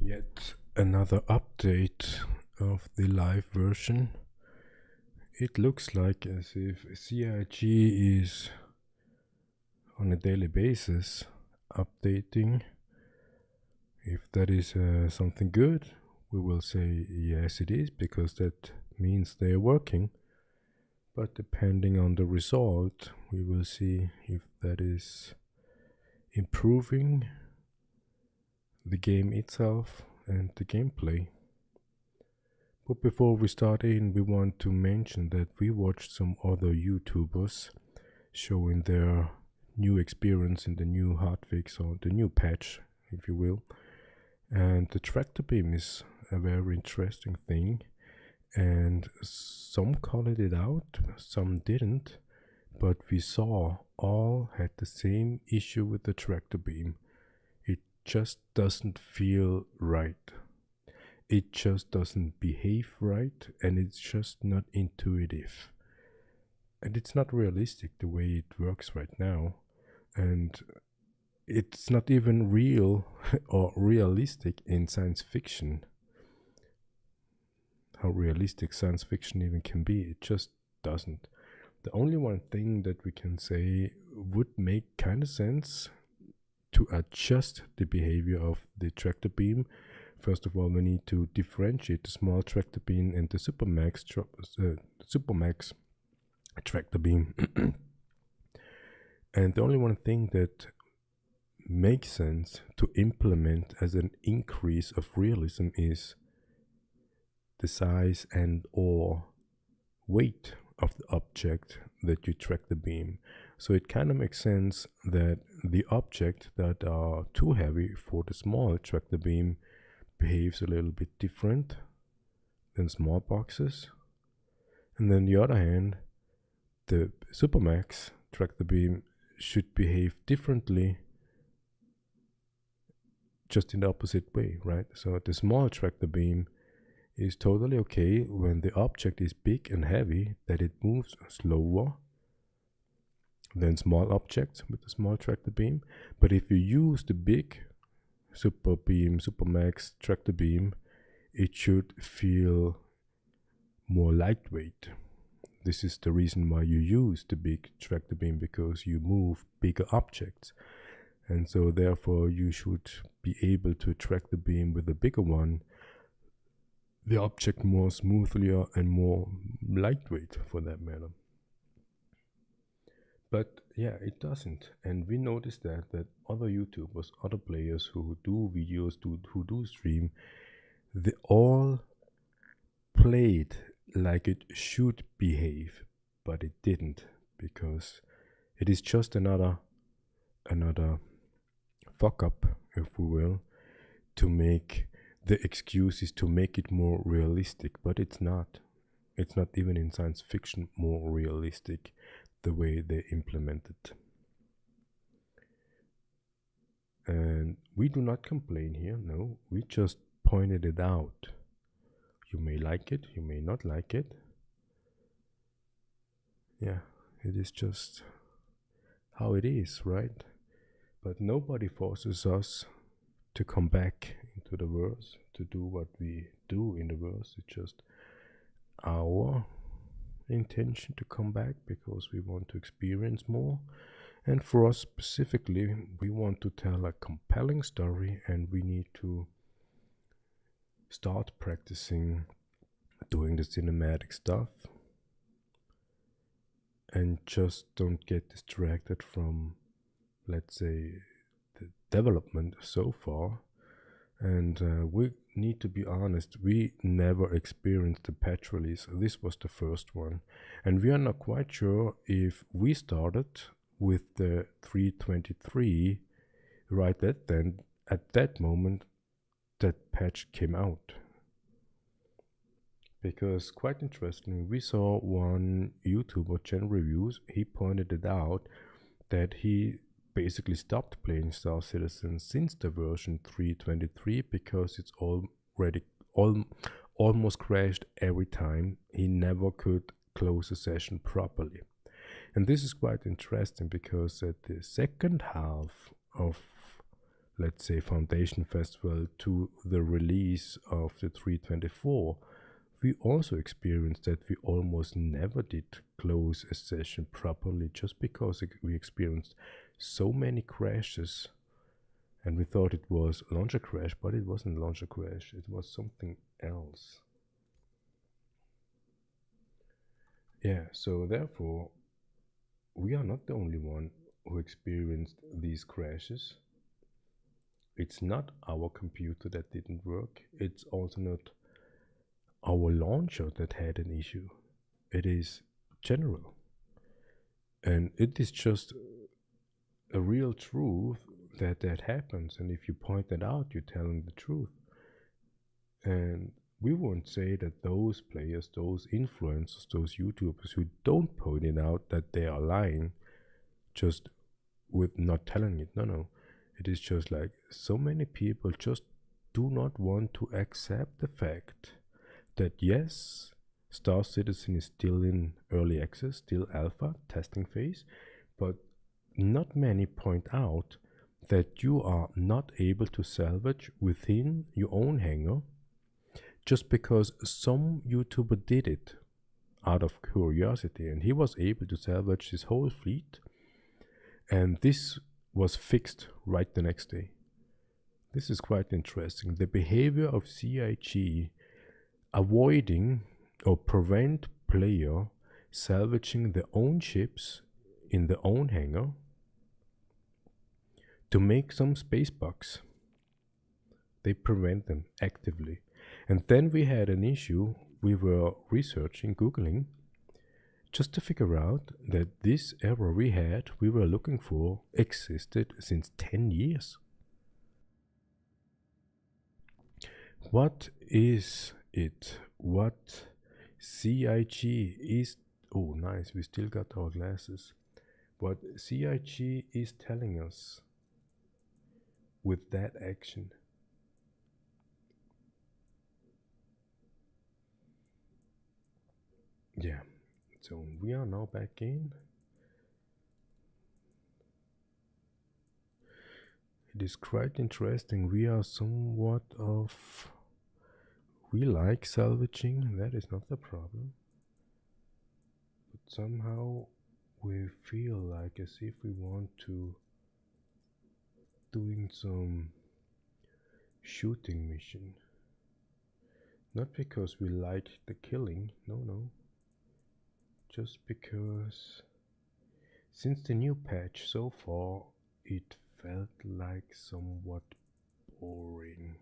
Yet another update of the live version. It looks like as if CIG is on a daily basis updating. If that is something good, we will say yes it is, because that means they are working. But depending on the result, we will see if that is improving the game itself and the gameplay. But before we start in, we want to mention that we watched some other YouTubers showing their new experience in the new hotfix, or the new patch, if you will. And the tractor beam is a very interesting thing, and some called it out, some didn't, but we saw all had the same issue with the tractor beam. It just doesn't feel right. It just doesn't behave right, and it's just not intuitive. And it's not realistic the way it works right now. And it's not even real or realistic in science fiction. How realistic science fiction even can be, it just doesn't. The only one thing that we can say would make kind of sense to adjust the behavior of the tractor beam. First of all, we need to differentiate the small tractor beam and the supermax tractor beam. And the only one thing that makes sense to implement as an increase of realism is the size and or weight of the object that you track the beam. So it kind of makes sense that the object that are too heavy for the small tractor beam behaves a little bit different than small boxes. And then the other hand, the supermax tractor beam should behave differently, just in the opposite way, right? So the small tractor beam is totally okay when the object is big and heavy, that it moves slower than small objects with the small tractor beam. But if you use the big supermax tractor beam, it should feel more lightweight. This is the reason why you use the big tractor beam, because you move bigger objects. And so therefore you should be able to track the beam with the bigger one, the object more smoothly and more lightweight for that matter. But yeah, it doesn't. And we noticed that other YouTubers, other players who do videos, who do stream, they all played like it should behave, but it didn't, because it is just another fuck up, if we will, to make the excuses to make it more realistic. But it's not. It's not even in science fiction more realistic the way they implement it. And we do not complain here, no, we just pointed it out. You may like it, you may not like it. Yeah, it is just how it is, right? But nobody forces us to come back into the verse, to do what we do in the verse. It's just our intention to come back because we want to experience more. And for us specifically, we want to tell a compelling story, and we need to start practicing doing the cinematic stuff, and just don't get distracted from, let's say, the development so far. And we need to be honest, we never experienced the patch release. This was the first one, and we are not quite sure if we started with the 3.23 right at that moment that patch came out. Because quite interesting, we saw one YouTuber, Gen Reviews, he pointed it out that he basically stopped playing Star Citizen since the version 3.23 because it's almost crashed every time. He never could close a session properly. And this is quite interesting because at the second half of let's say, Foundation Festival to the release of the 324, we also experienced that we almost never did close a session properly just because we experienced so many crashes. And we thought it was launcher crash, but it wasn't launcher crash, it was something else. Yeah, so therefore, we are not the only one who experienced these crashes. It's not our computer that didn't work. It's also not our launcher that had an issue. It is general. And it is just a real truth that happens. And if you point that out, you're telling the truth. And we won't say that those players, those influencers, those YouTubers who don't point it out that they are lying just with not telling it. No. It is just like so many people just do not want to accept the fact that yes, Star Citizen is still in early access, still alpha, testing phase, but not many point out that you are not able to salvage within your own hangar just because some YouTuber did it out of curiosity and he was able to salvage his whole fleet, and this was fixed right the next day. This is quite interesting. The behavior of CIG avoiding or prevent player salvaging their own ships in their own hangar to make some space bucks. They prevent them actively. And then we had an issue. We were researching, Googling, just to figure out that this error we were looking for, existed since 10 years. What is it? What CIG is? Oh, nice, we still got our glasses. What CIG is telling us with that action. Yeah, so we are now back in. It is quite interesting. We are somewhat of... We like salvaging, that is not the problem. But somehow we feel like as if we want to doing some shooting mission. Not because we like the killing, no. Just because since the new patch so far, it felt like somewhat boring.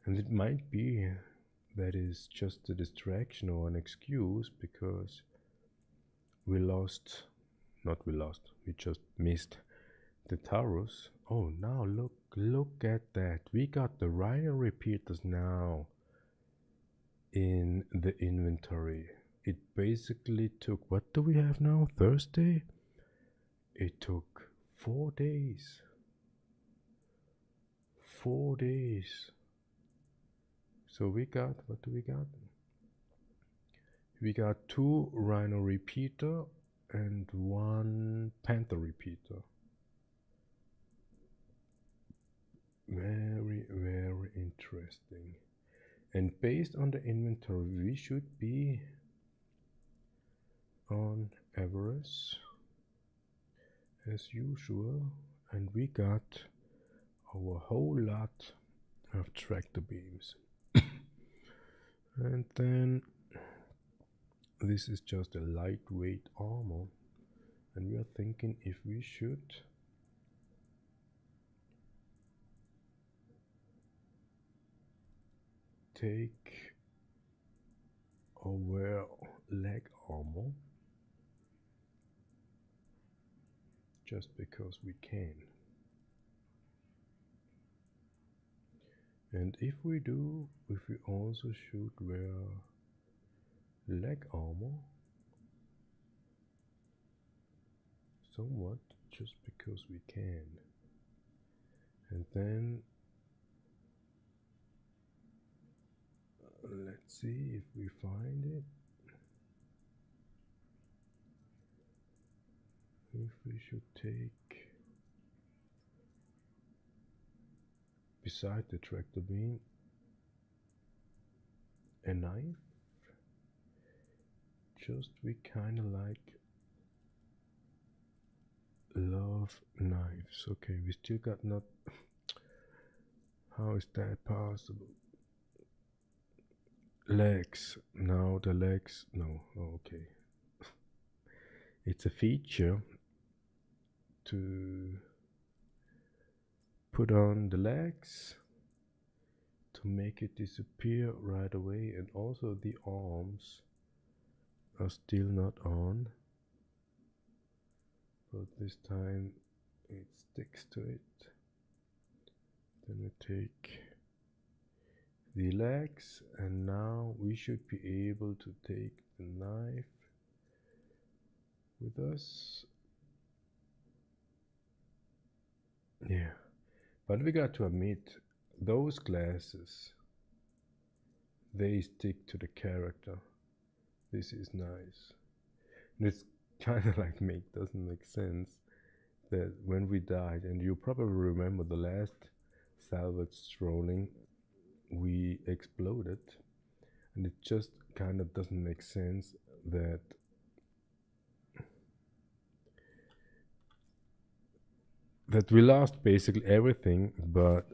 And it might be that is just a distraction or an excuse because we just missed the Taurus. Oh, now look at that. We got the rhino repeaters now in the inventory. It basically took, what do we have now? Thursday? It took 4 days. 4 days. So we got, what do we got? We got 2 rhino repeater and 1 panther repeater. Very, very interesting. And based on the inventory, we should be on average as usual, and we got our whole lot of tractor beams. And then this is just a lightweight armor, and we are thinking if we should take or wear leg armor just because we can. And if we do, if we also should wear leg armor somewhat just because we can. And then let's see if we find it. If we should take beside the tractor beam a knife. Just we kind of like love knives. Okay, we still got not. How is that possible? Legs. Now the legs. No. Okay. It's a feature to put on the legs to make it disappear right away, and also the arms are still not on, but this time it sticks to it. Then we take the legs, and now we should be able to take the knife with us. Yeah, but we got to admit, those glasses, they stick to the character. This is nice. And it's kind of like doesn't make sense that when we died, and you probably remember the last Salvage Strolling, we exploded, and it just kind of doesn't make sense that we lost basically everything, but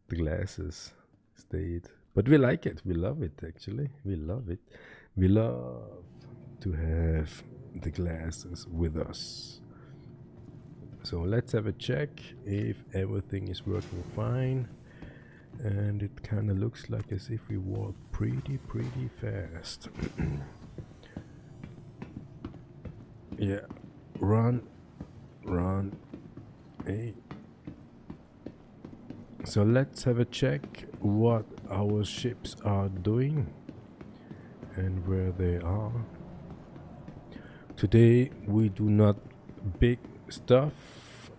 the glasses stayed. But we like it, we love it actually, we love it. We love to have the glasses with us. So let's have a check if everything is working fine. And it kind of looks like as if we walk pretty fast. Yeah, run, hey. So let's have a check what our ships are doing and where they are. Today we do not big stuff,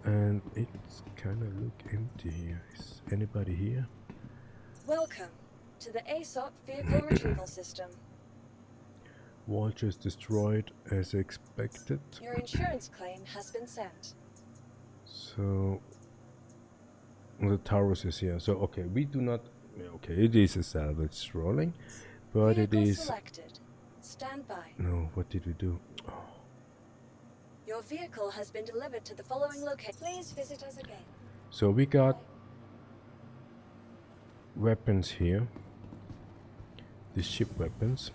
and it's kind of look empty here. Is anybody here? Welcome to the ASOP vehicle retrieval system. Vulture is destroyed as expected. Your insurance claim has been sent. So the Taurus is here. So okay, we do not. Okay, it is a salvage Strolling, but Vehicle it is. Selected. Stand by. No, what did we do? Oh. Your vehicle has been delivered to the following location. Please visit us again. So we got weapons here, the ship weapons,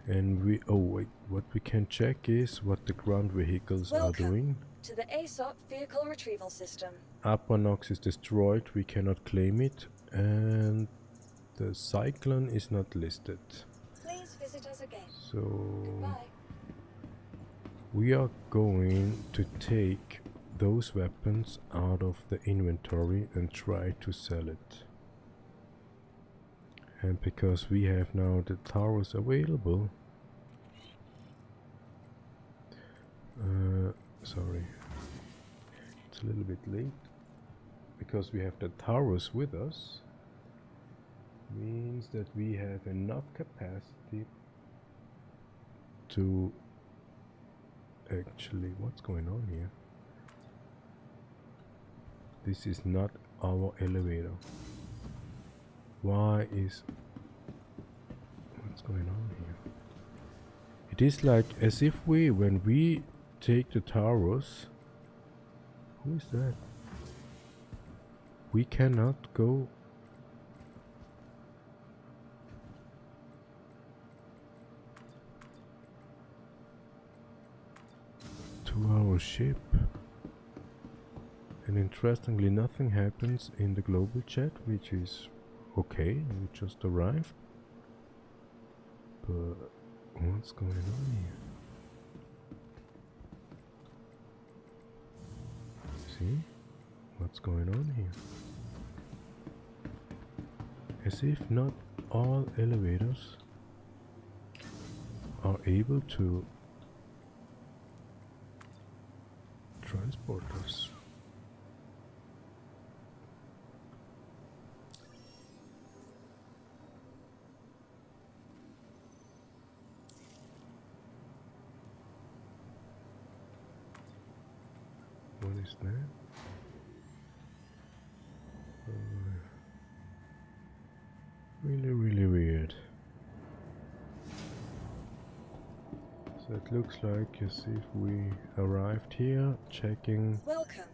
and we. Oh wait, what we can check is what the ground vehicles are doing. To the ASOP vehicle retrieval system. Apanox is destroyed, we cannot claim it, and the Cyclone is not listed. Please visit us again. So goodbye. We are going to take those weapons out of the inventory and try to sell it. And because we have now the Taurus available, sorry, it's a little bit late. Because we have the Taurus with us, means that we have enough capacity to actually, what's going on here? This is not our elevator. Why is, what's going on here? It is like as if when we take the Taurus, who is that? We cannot go to our ship. And interestingly, nothing happens in the global chat, which is okay. We just arrived. But what's going on here? See? What's going on here? As if not all elevators are able to transport us. What is that? So it looks like as if we arrived here, checking Welcome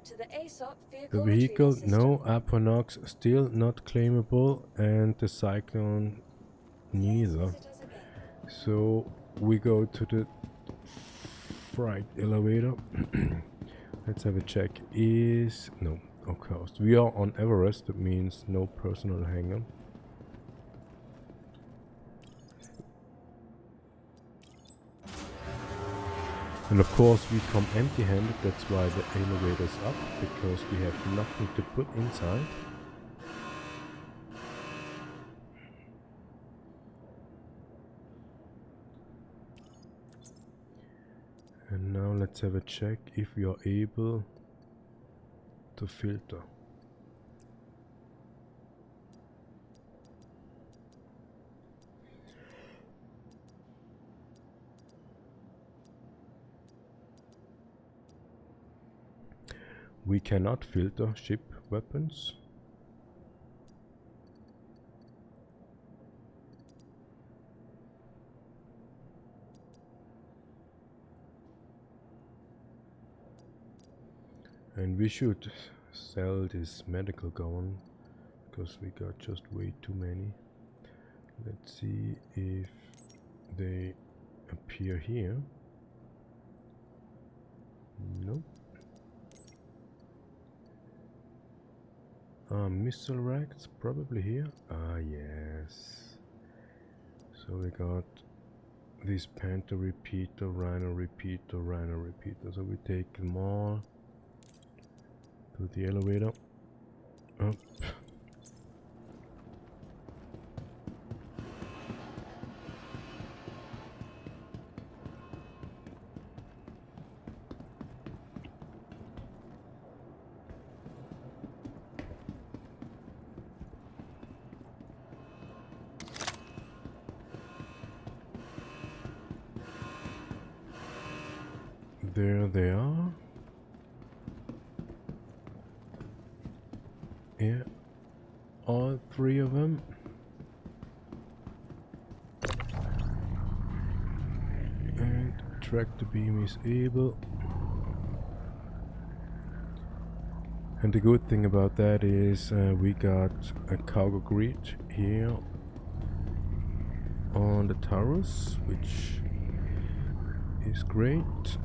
to the ASOP the vehicle vehicle. retrieval system. No, Aponox still not claimable, and the Cyclone neither. Visit us again. So we go to the freight elevator. Let's have a check. Is no, of course. We are on Everest, that means no personal hangar. And of course we come empty-handed, that's why the elevator's up, because we have nothing to put inside. And now let's have a check if we are able to filter. We cannot filter ship weapons. And we should sell this medical gun, because we got just way too many. Let's see if they appear here. Nope. Missile racks, probably here. Ah, yes. So we got this Panther repeater, Rhino repeater, Rhino repeater. So we take them all to the elevator. Up. There they are. Yeah, all three of them. And tractor beam is able. And the good thing about that is we got a cargo grid here on the Taurus, which is great.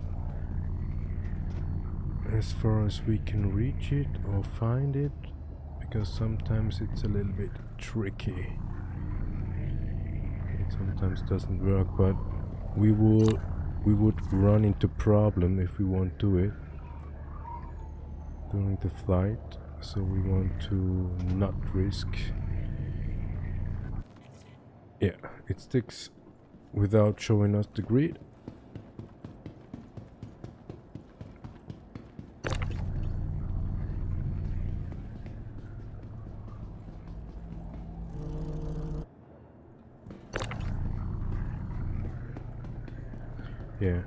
As far as we can reach it or find it, because sometimes it's a little bit tricky. It sometimes doesn't work, but we would run into problem if we won't do it during the flight, so we want to not risk. Yeah, it sticks without showing us the grid. Yeah.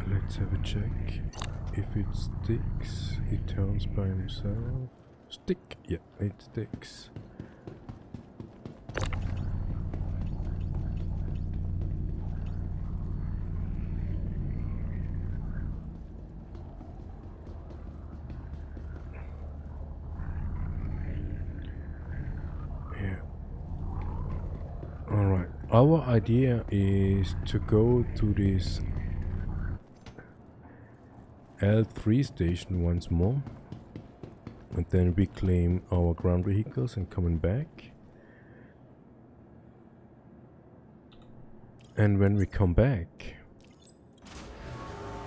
Let's have a check. If it sticks, it turns by himself. Stick! Yeah, it sticks. Yeah. Alright. Our idea is to go to this L3 station once more, and then reclaim our ground vehicles and coming back. And when we come back,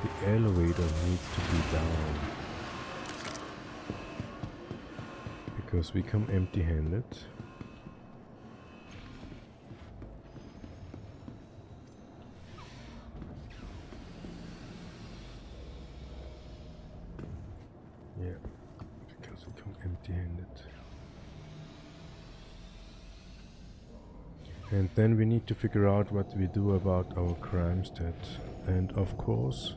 the elevator needs to be down, because we come empty-handed. Yeah, because we come empty-handed. And then we need to figure out what we do about our crime stat. And of course,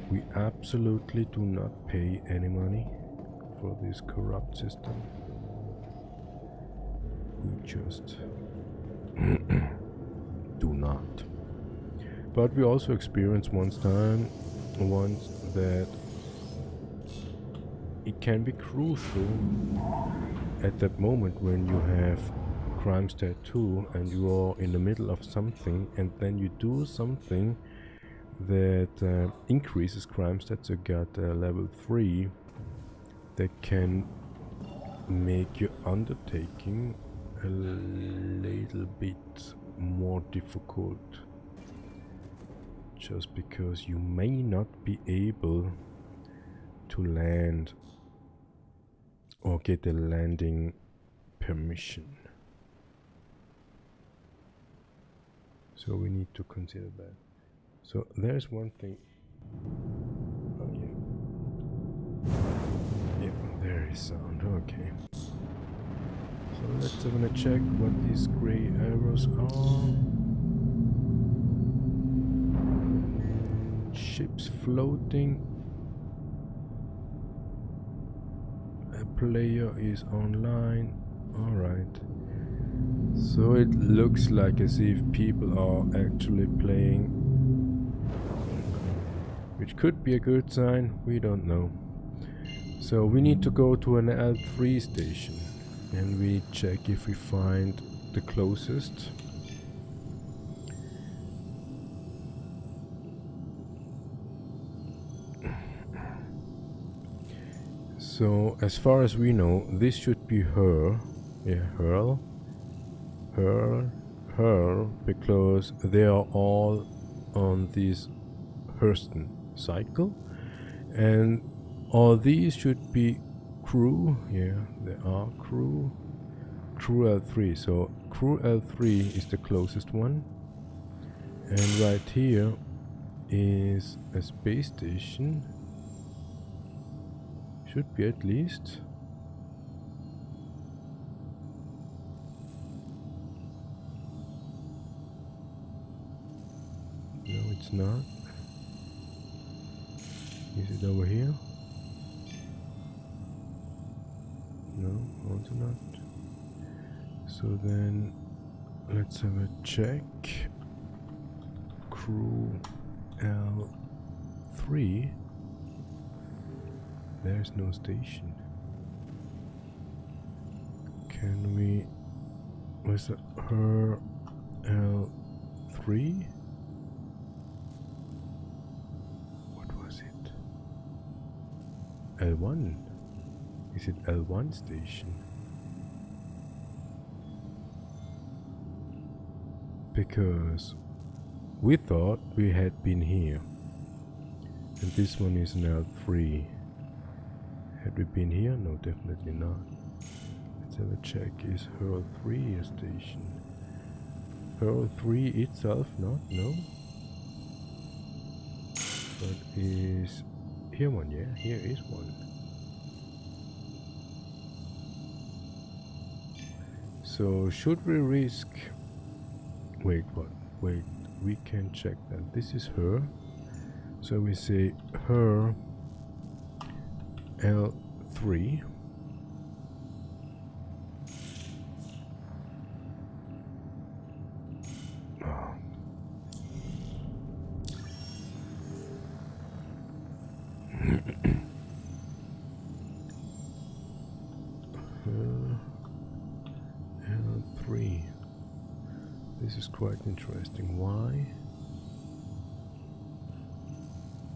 we absolutely do not pay any money for this corrupt system. We just Do not. But we also experienced once that it can be crucial at that moment when you have crime stat 2 and you are in the middle of something, and then you do something that increases crime stats. You got level 3 that can make your undertaking a little bit more difficult, just because you may not be able to land or get a landing permission. So we need to consider that. So there's one thing. Oh yeah. Yeah, there is sound. Okay. So let's gonna check what these gray arrows are. Ships floating. A player is online. Alright. So it looks like as if people are actually playing, which could be a good sign, we don't know. So we need to go to an L3 station and we check if we find the closest. So as far as we know, this should be her. Yeah, her, because they are all on this Hurston cycle, and all these should be crew. Yeah, they are crew L3. So crew L3 is the closest one, and right here is a space station. Should be at least. No, it's not. Is it over here? No, also not. So then let's have a check. Crew L3. There's no station. Can we... was it her L3? What was it? L1? Is it L1 station? Because we thought we had been here. And this one is an L3. Had we been here? No, definitely not. Let's have a check. Is Hurl 3 a station? Hurl 3 itself not? No. But is here one? Yeah, here is one. So should we risk... Wait, what? Wait, we can check that. This is her. So we say her L3. Oh. L3. This is quite interesting. Why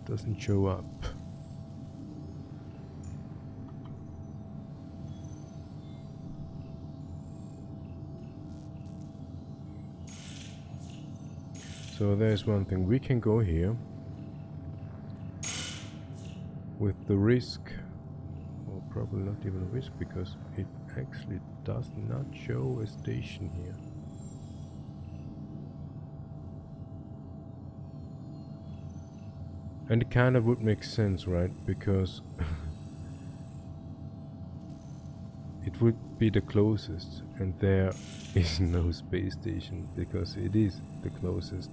doesn't show up? So there's one thing, we can go here with the risk, or probably not even a risk, because it actually does not show a station here. And it kind of would make sense, right? Because it would be the closest, and there is no space station because it is the closest.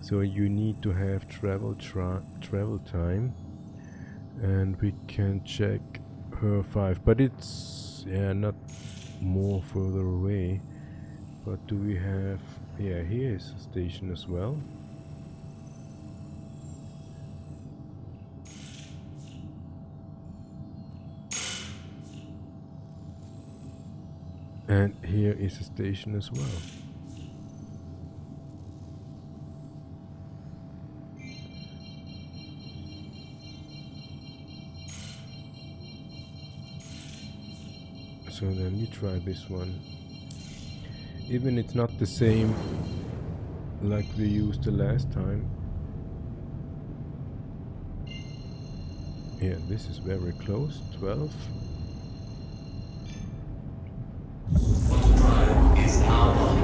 So you need to have travel time, and we can check her 5, but it's not more further away. What do we have? Yeah, here is a station as well. And here is a station as well. So then we try this one. Even it's not the same like we used the last time. Yeah, this is very close, 12. Is our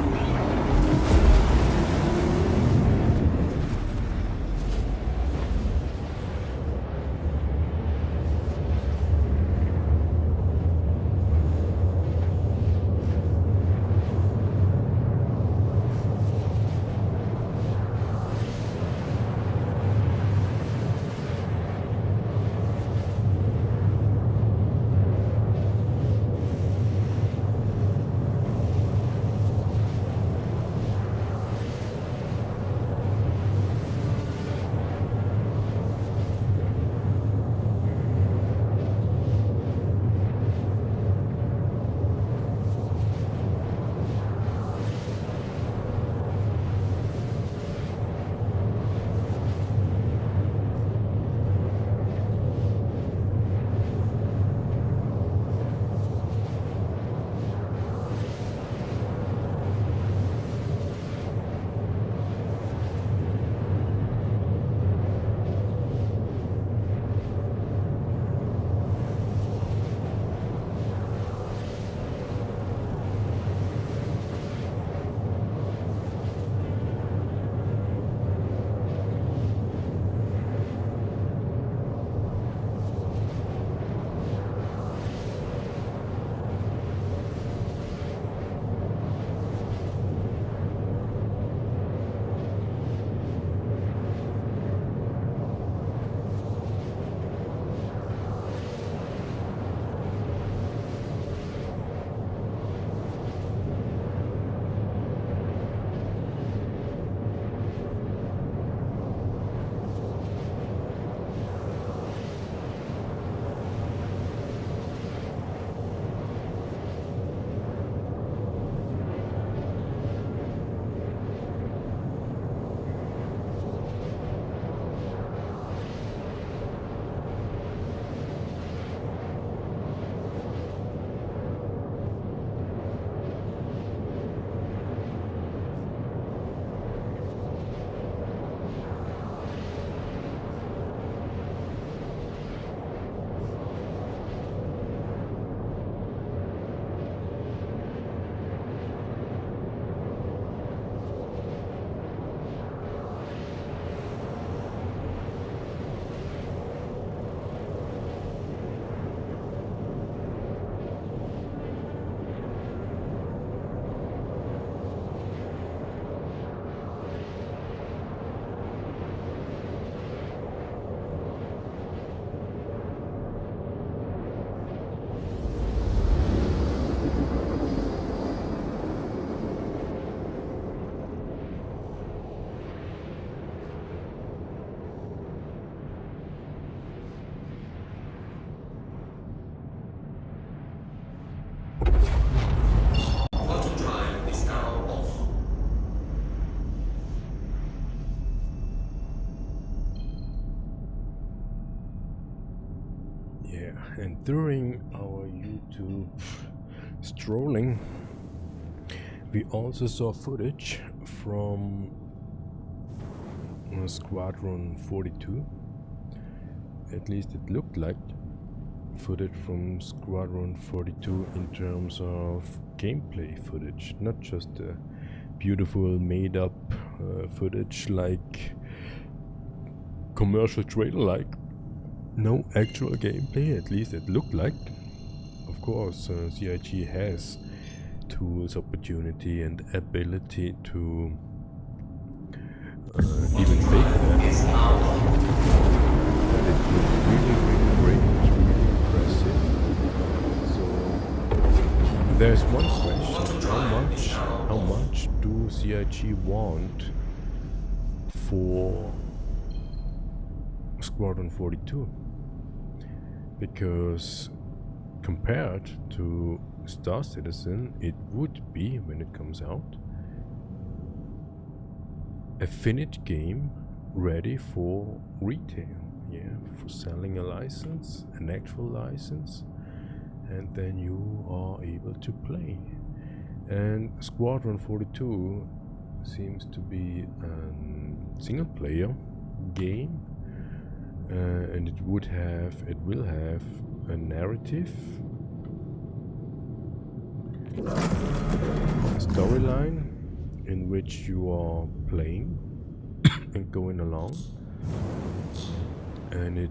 And during our YouTube strolling, we also saw footage from Squadron 42. At least it looked like footage from Squadron 42 in terms of gameplay footage, not just beautiful made up footage like commercial trailer like. No actual gameplay, at least it looked like. Of course, CIG has tools, opportunity and ability to even fake that. But it looked really, really great, really impressive. So there's one question, how how much do CIG want for Squadron 42? Because compared to Star Citizen, it would be, when it comes out, a finished game ready for retail. Yeah, for selling a license, an actual license, and then you are able to play. And Squadron 42 seems to be a single player game, and it will have a narrative, a storyline in which you are playing and going along, and it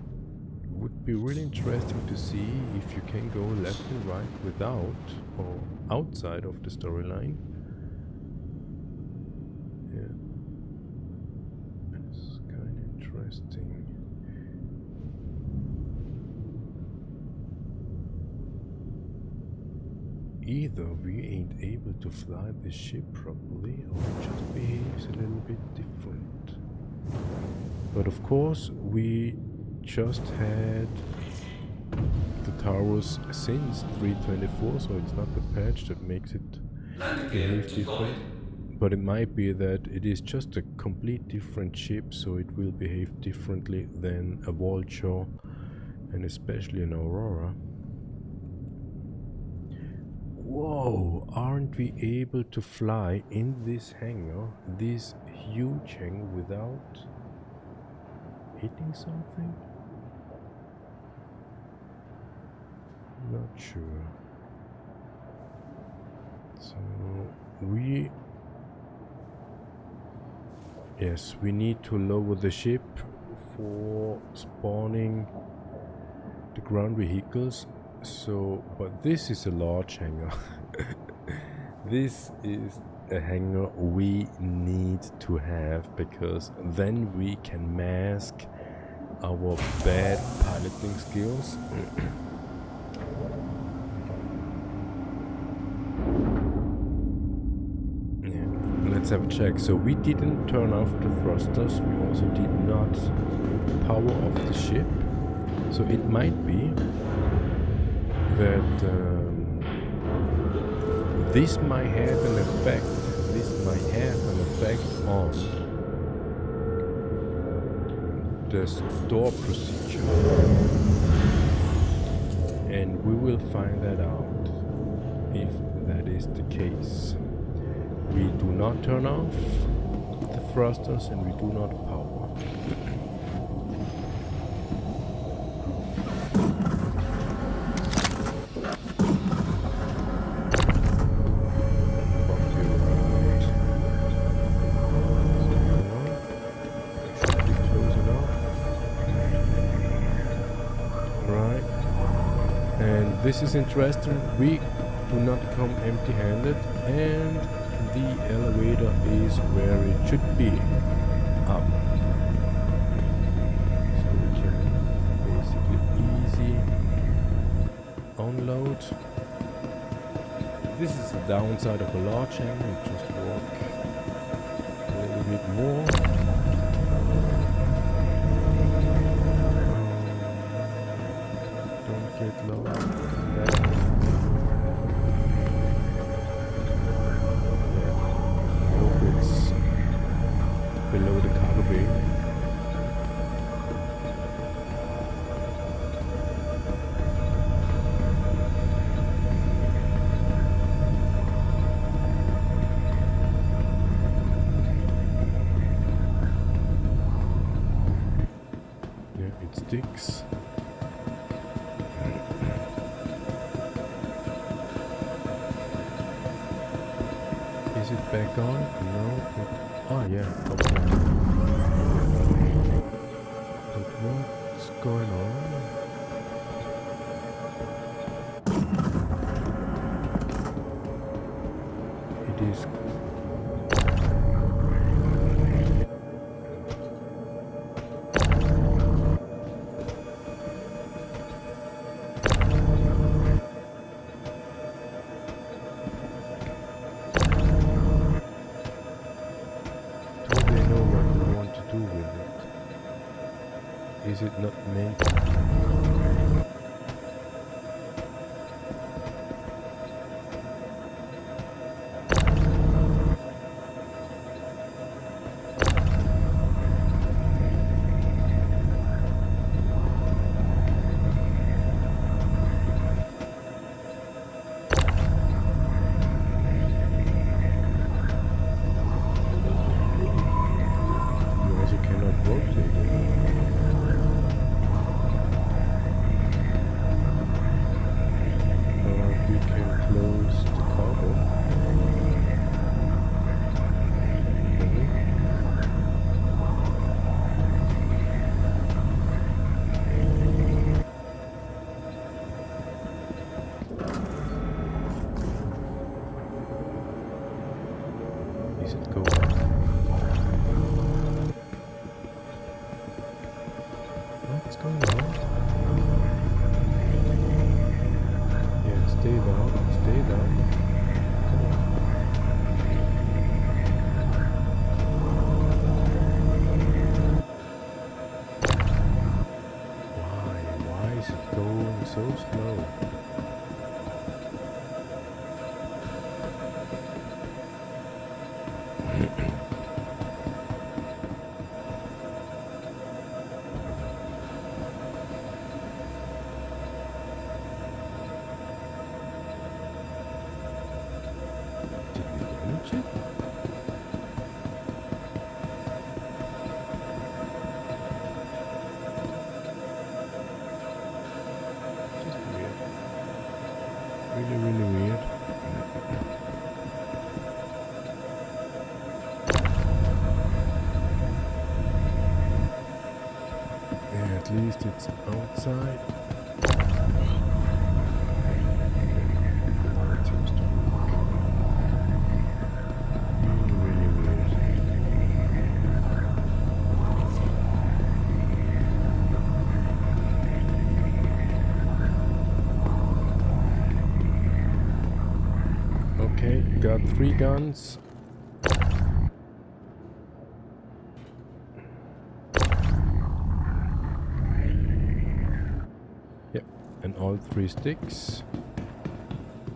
would be really interesting to see if you can go left and right without or outside of the storyline. Yeah, it's kind of interesting. Either we ain't able to fly the ship properly, or it just behaves a little bit different. But of course, we just had the towers since 3.24, so it's not the patch that makes it behave different. But it might be that it is just a complete different ship, so it will behave differently than a Vulture, and especially an Aurora. Whoa, aren't we able to fly in this hangar, this huge hangar, without hitting something? Not sure. So we need to lower the ship for spawning the ground vehicles. So, but this is a large hangar. This is a hangar we need to have, because then we can mask our bad piloting skills. Let's have a check. So we didn't turn off the thrusters, we also did not power off the ship. So it might be that this might have an effect. This might have an effect on the store procedure, and we will find that out if that is the case. We do not turn off the thrusters and we do not power. This is interesting. We do not come empty-handed, and the elevator is where it should be, up. So we can basically easy unload. This is the downside of a large hangar. You just walk a little bit more. Don't get lost. Below the cargo bay. Yeah, it sticks. Is it back on? No. Oh yeah, okay. But what's going on? It is... is it not meant to be? At least it's outside. It seems to work. Really weird. Okay, got 3 guns. And all 3 sticks.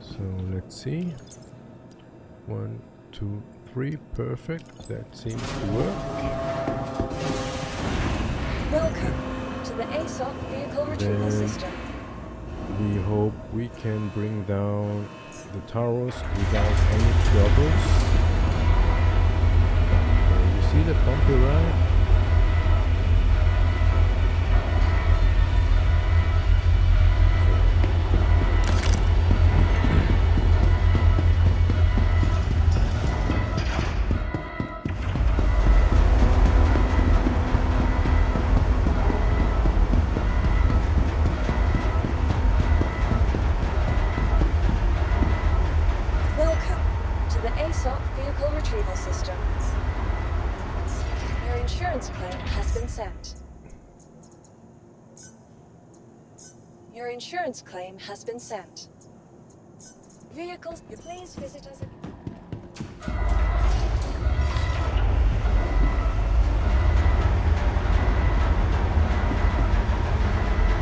So let's see. 1, 2, 3. Perfect. That seems to work. Welcome to the ASOC vehicle retrieval system. We hope we can bring down the Taurus without any troubles. You see the bumpy ride? Your insurance claim has been sent. Vehicles, you please visit us.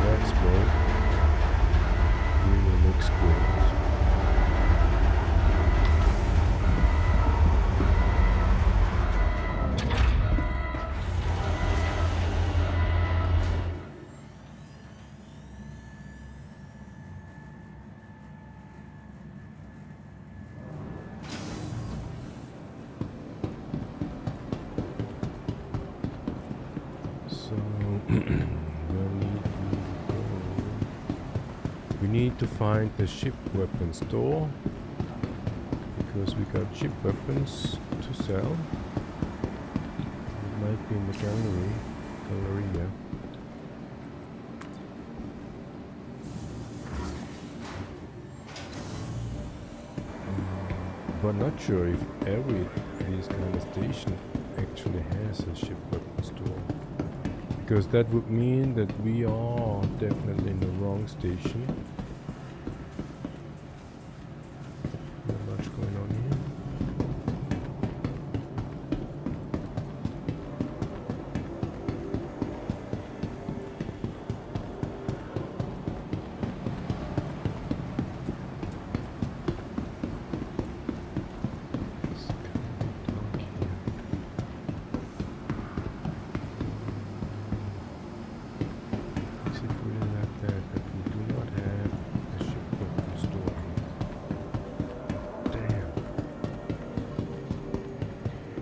That's great. Really looks great. We need to find the ship weapon store because we got ship weapons to sell. It might be in the galleria. But not sure if every this kind of station actually has a ship weapon store. Because that would mean that we are definitely in the wrong station. Not much going on here.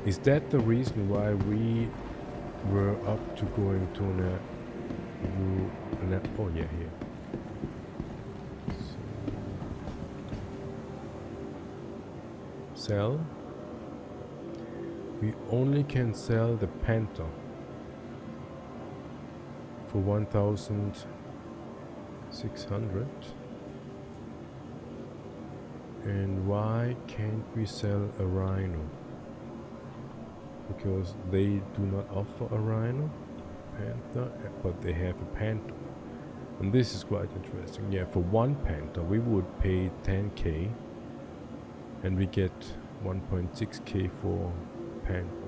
Is that the reason why we were up to going to oh yeah, here. Sell. We only can sell the Panther for 1,600. And why can't we sell a Rhino? Because they do not offer a Rhino, Panther, but they have a Panther. And this is quite interesting. Yeah, for one Panther we would pay 10k and we get 1.6k for Panther.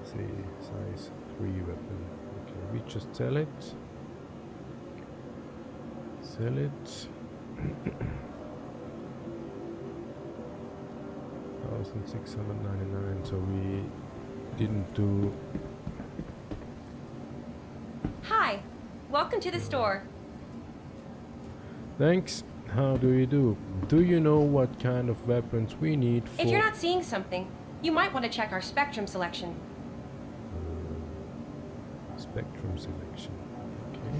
See, size 3 weapon. Okay, we just sell it. Sell it. 1,699, so we didn't do... Hi, welcome to the store. Thanks. How do you do? Do you know what kind of weapons we need for... If you're not seeing something, you might want to check our spectrum selection. Spectrum selection. Okay.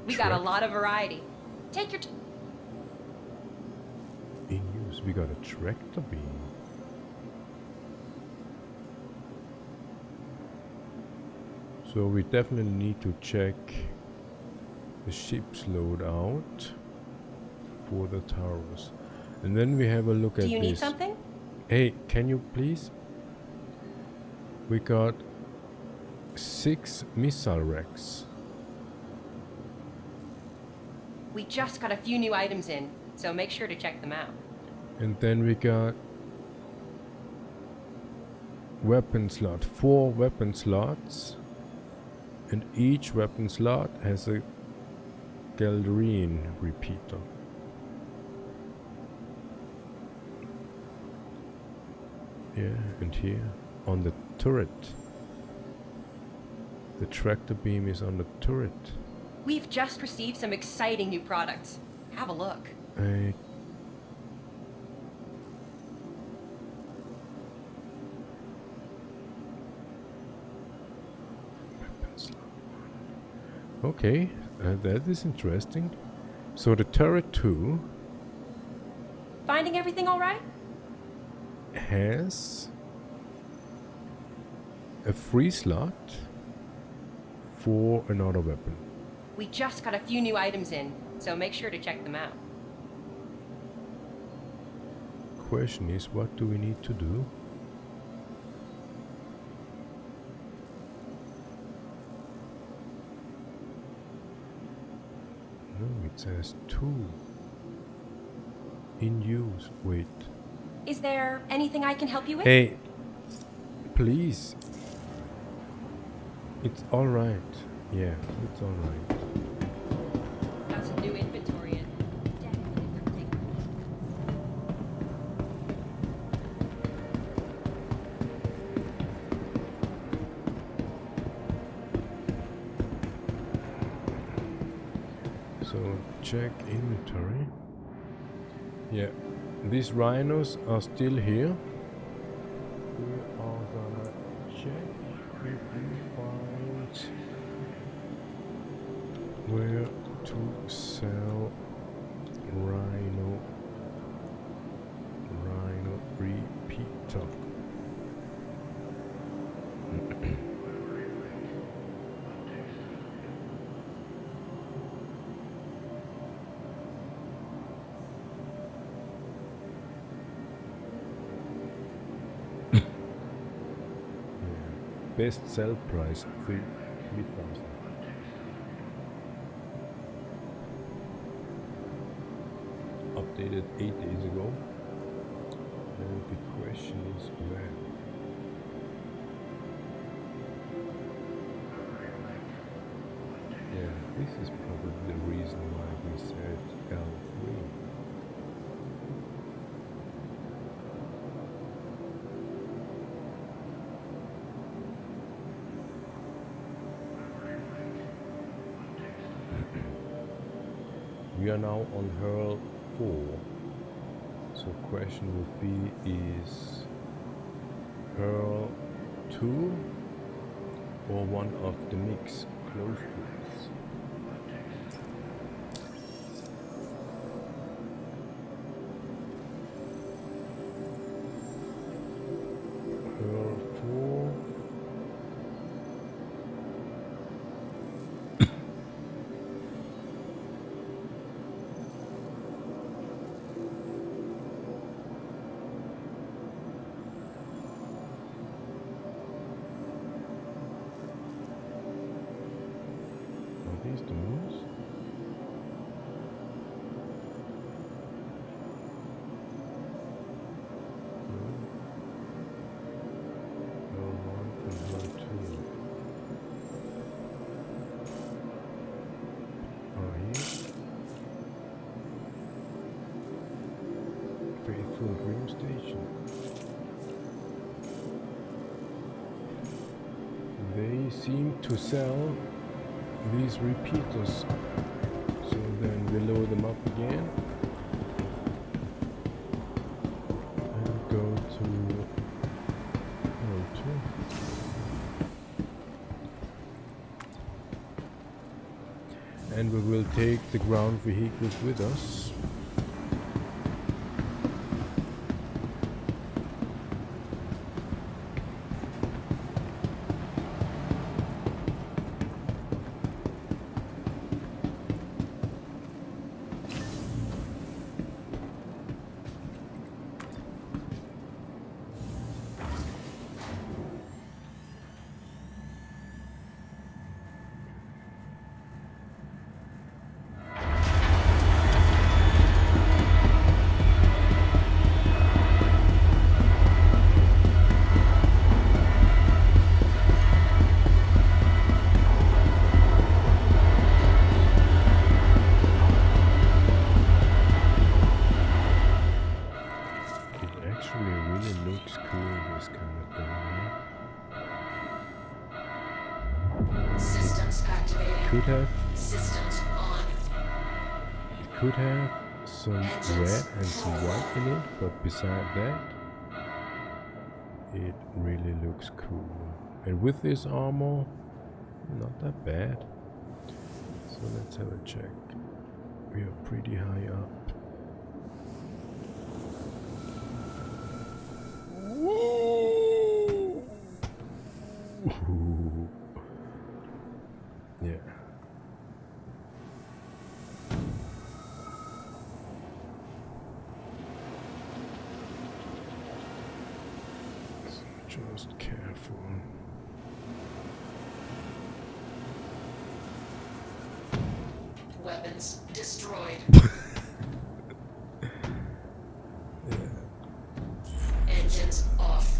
We got a lot of variety. Take your in use. We got a tractor beam. So we definitely need to check the ship's load out for the towers. And then we have a look at this. Do you need something? Hey, can you please? We got 6 missile racks. We just got a few new items in, so make sure to check them out. And then we got weapon slot, 4 weapon slots, and each weapon slot has a Galderine repeater. Yeah, and here on the turret, the tractor beam is on the turret. We've just received some exciting new products. Have a look. Okay, that is interesting. So the turret 2 Finding everything all right? has a free slot for another weapon. We just got a few new items in, so make sure to check them out. Question is, what do we need to do? No, it says 2 in use. Wait. Is there anything I can help you with? Hey, please. It's all right. Yeah, it's all right. Got some new inventory in. So check inventory. Yeah, these rhinos are still here. We are gonna check if we find where to sell rhino repeater. Best sell price 3,000. Updated 8 days ago. And the question is when. Yeah. This is probably the reason why we said L3. We are now on hurl 4. So question would be, is hurl 2 or one of the mix close to us? Hurl 4. These the moves? Hurl 1 and hurl 2 are here. Faithful Dream Station. They seem to sell these repeaters, so then we load them up again and go to hurl 2, and we will take the ground vehicles with us. Could have some red and some white in it, but beside that, it really looks cool. And with this armor, not that bad. So let's have a check. We are pretty high up. Ooh. Yeah. Just careful. Weapons destroyed. Yeah. Engines off.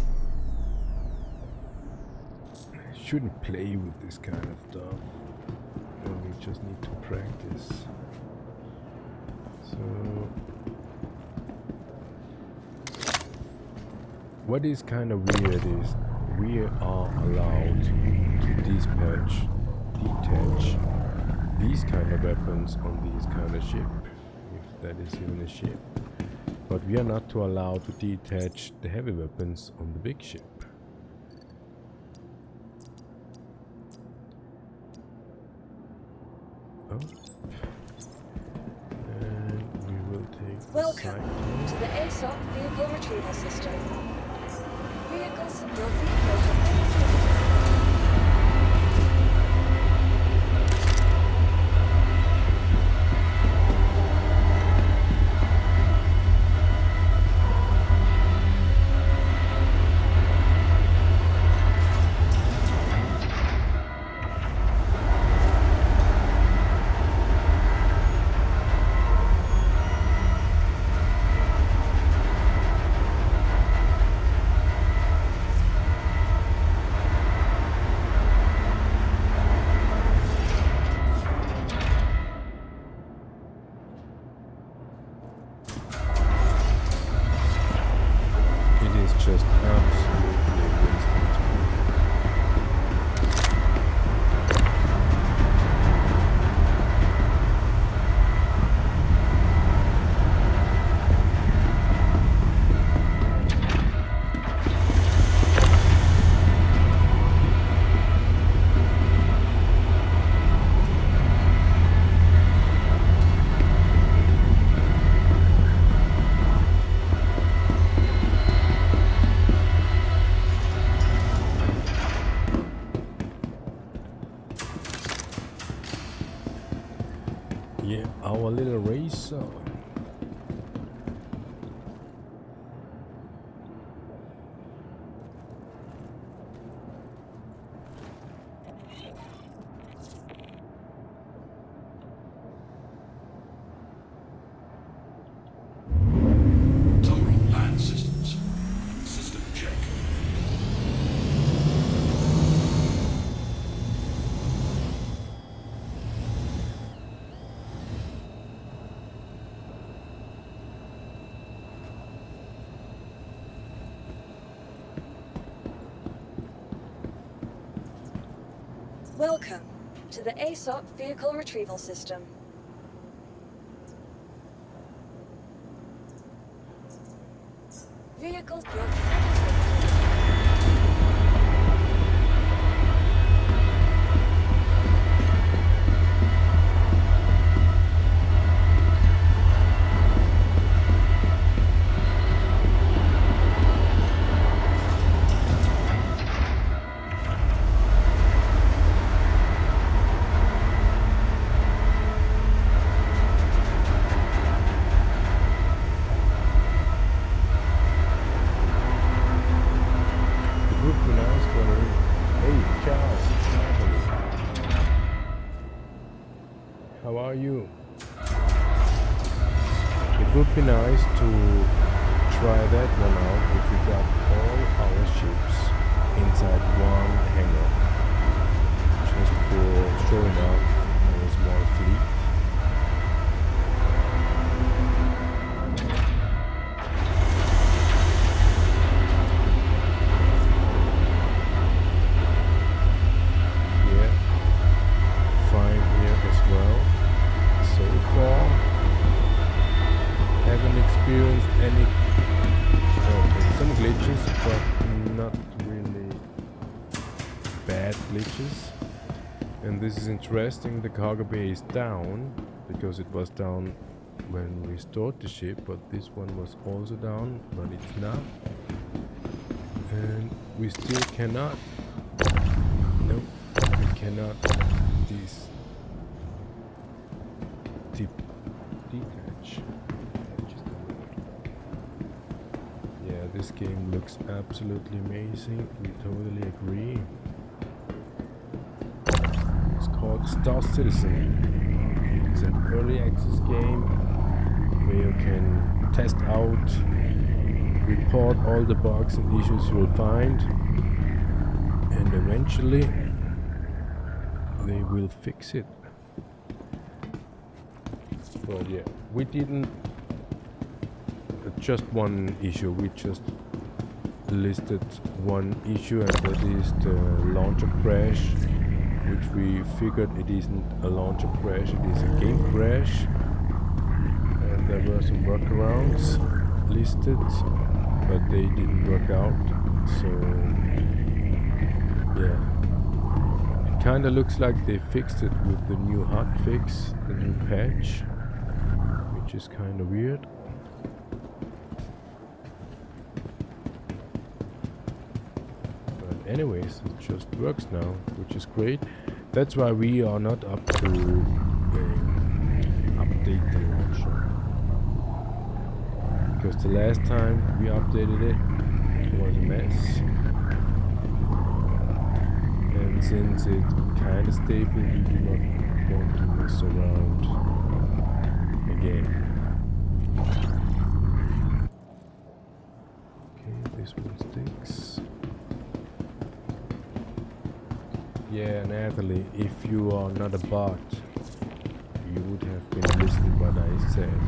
I shouldn't play with this kind of stuff. We just need to practice. So what is kind of weird is we are allowed to detach these kind of weapons on these kind of ship, if that is even a ship. But we are not too allowed to detach the heavy weapons on the big ship. Oh. And we will take the Welcome side. to the ASOP vehicle retrieval system. Vehicles will be built. Yeah, our little racer. Towing land systems. System check. Welcome to the ASOP Vehicle Retrieval System. Vehicles How are you? It would be nice to try that one out if we got all our ships inside one hangar, just for showing off our small fleet. Yeah, fine here as well. So far, haven't experienced any some glitches, but not really bad glitches. And this is interesting. The cargo bay is down because it was down when we stored the ship, but this one was also down, but it's not. And we still cannot. Nope, we cannot. This detach. Yeah, this game looks absolutely amazing. We totally agree. It's called Citizen. It's an early access game where you can test out, report all the bugs and issues you will find, and eventually they will fix it. But yeah, we didn't just one issue, we just listed one issue, and that is the launcher crash, which we figured it isn't a launcher crash, it is a game crash. And there were some workarounds listed, but they didn't work out. So yeah, it kinda looks like they fixed it with the new hotfix, the new patch, which is kinda weird. Anyways, it just works now, which is great. That's why we are not up to update the launcher, because the last time we updated it, it was a mess. And since it's kind of stable, we do not want to mess around again. Okay, this one sticks. Yeah, Natalie, if you are not a bot, you would have been listening what I said.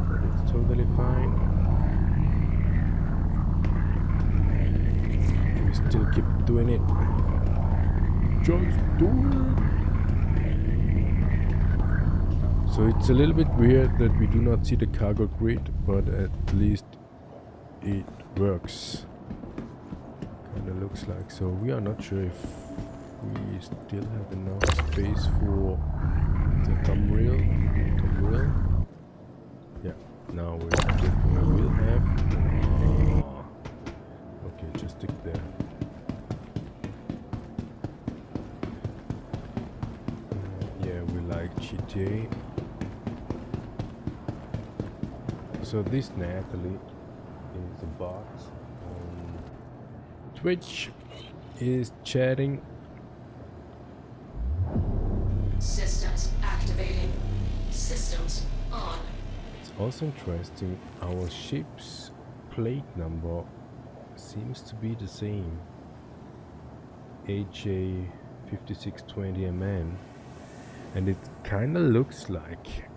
But it's totally fine. We still keep doing it. Just do it! So it's a little bit weird that we do not see the cargo grid, but at least it works. Kinda looks like. So we are not sure if we still have enough space for the thumb reel. Yeah, now we definitely will have. Okay, just stick there. Yeah, we like GTA. So this Natalie is a bot on Twitch, is chatting. Systems activating. Systems on. It's also interesting, our ship's plate number seems to be the same. AJ 5620MN, and it kinda looks like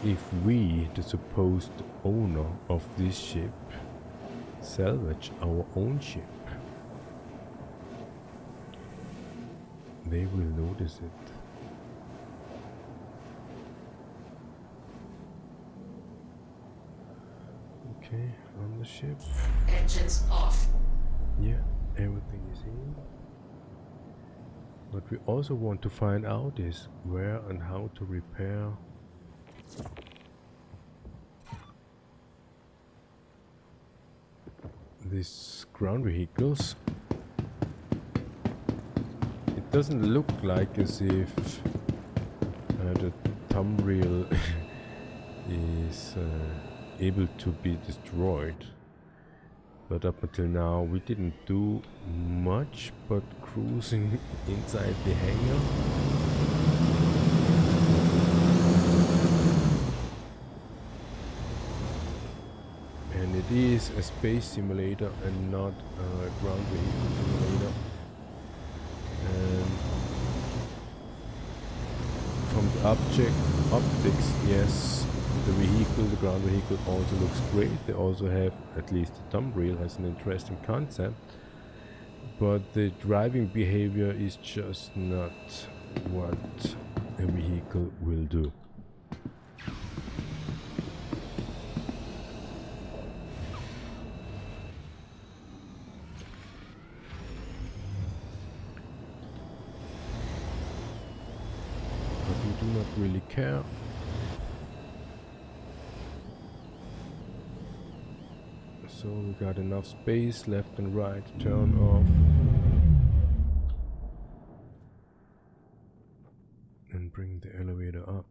if we, the supposed owner of this ship, salvage our own ship, they will notice it. Okay, on the ship. Engines off. Yeah, everything is in. What we also want to find out is where and how to repair these ground vehicles. It doesn't look like as if the thumb reel is able to be destroyed. But up until now we didn't do much but cruising inside the hangar. And it is a space simulator and not a ground vehicle simulator. And from the optics, yes, the vehicle, the ground vehicle also looks great. They also have, at least the thumb reel has an interesting concept, but the driving behavior is just not what a vehicle will do. But we do not really care. So we got enough space left and right to turn off and bring the elevator up.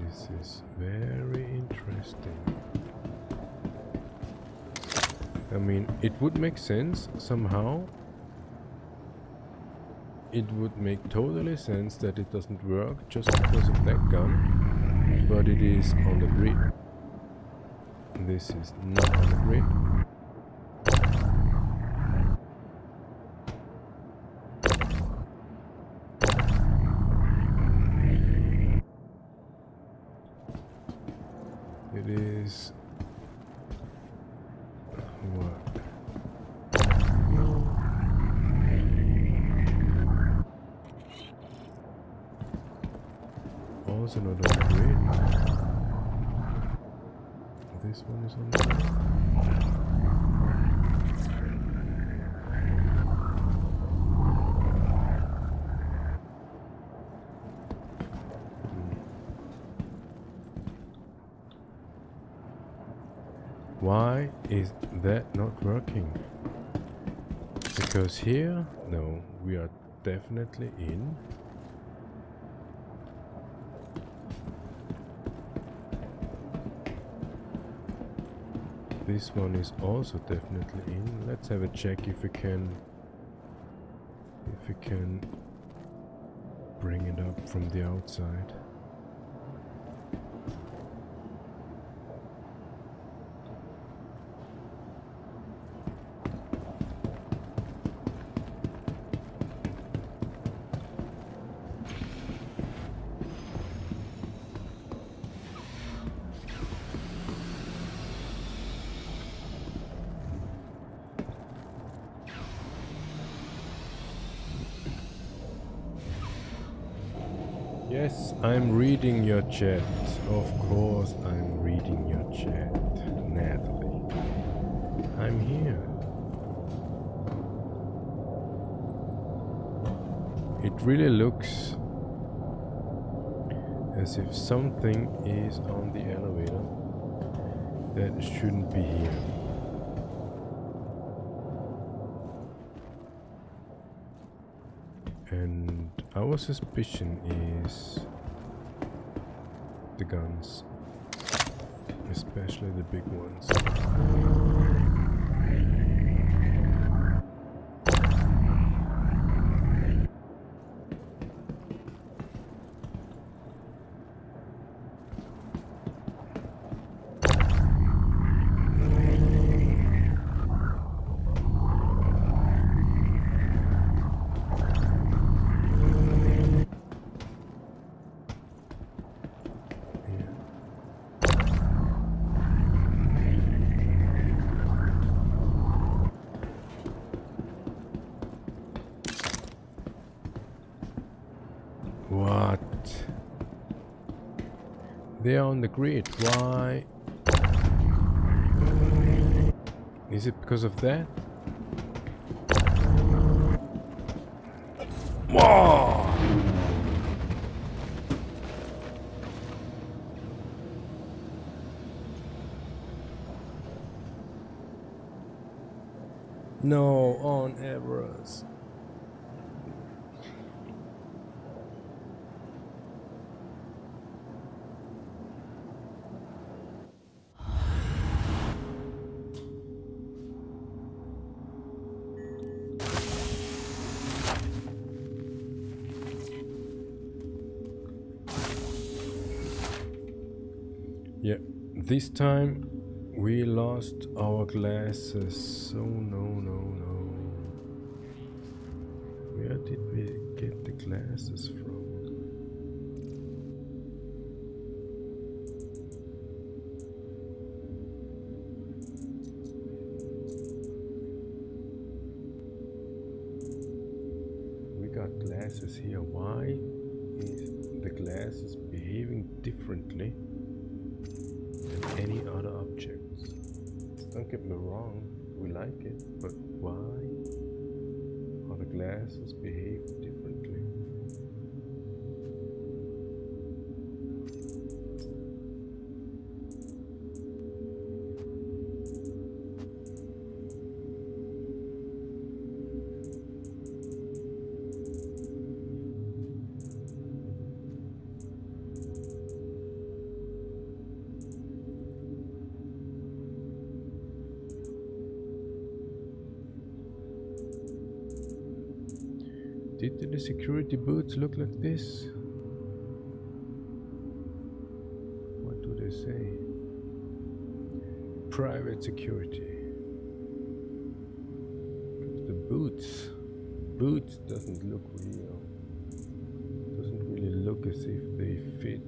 This is very interesting. I mean, it would make sense somehow. It would make totally sense that it doesn't work just because of that gun, but it is on the grid. This is not on the grid. It is what? Also not on the grid. This one is on the grid. Why is that not working? Because here, no, we are definitely in. This one is also definitely in. Let's have a check if we can bring it up from the outside. Yes, I'm reading your chat. Of course I'm reading your chat, Natalie. I'm here. It really looks as if something is on the elevator that shouldn't be here. And our suspicion is the guns, especially the big ones. What? They are on the grid. Why? Is it because of that? Whoa! No, on Everest. Yeah, this time we lost our glasses. Oh no, no, no. Where did we get the glasses from? We got glasses here. Why is the glasses behaving differently than any other objects? Don't get me wrong, we like it, but why are the glasses behave differently? Did the security boots look like this? What do they say? Private security. But the boots doesn't look real. Doesn't really look as if they fit.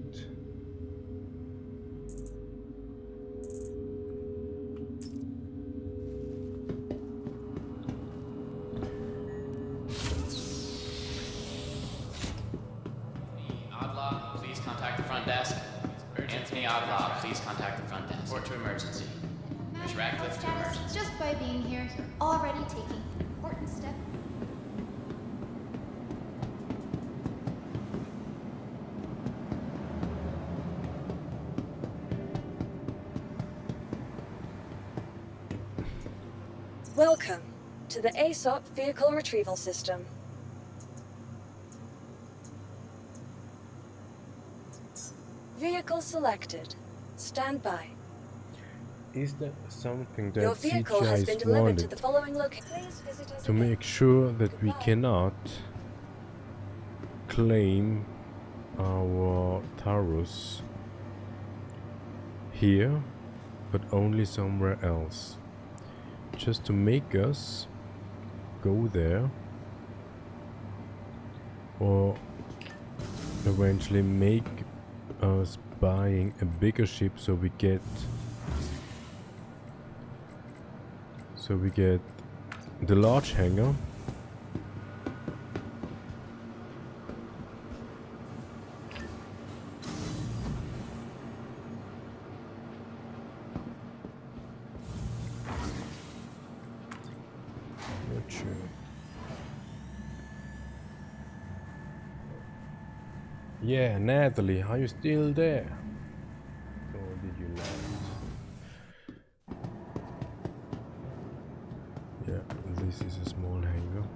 Please contact the front desk. Report to emergency. Miss Radcliffe to emergency. Just by being here, you're already taking an important step. Welcome to the ASOP Vehicle Retrieval System. Vehicle selected. Stand by. Is there something Your that vehicle has been CGI delivered to wanted the following location. Please visit us to again. make sure that we Goodbye. cannot claim our Taurus here, but only somewhere else? Just to make us go there, or eventually make us buying a bigger ship so we get the large hangar. Not sure. Yeah, Natalie, are you still there? Or did you land? Yeah, this is a small hangar.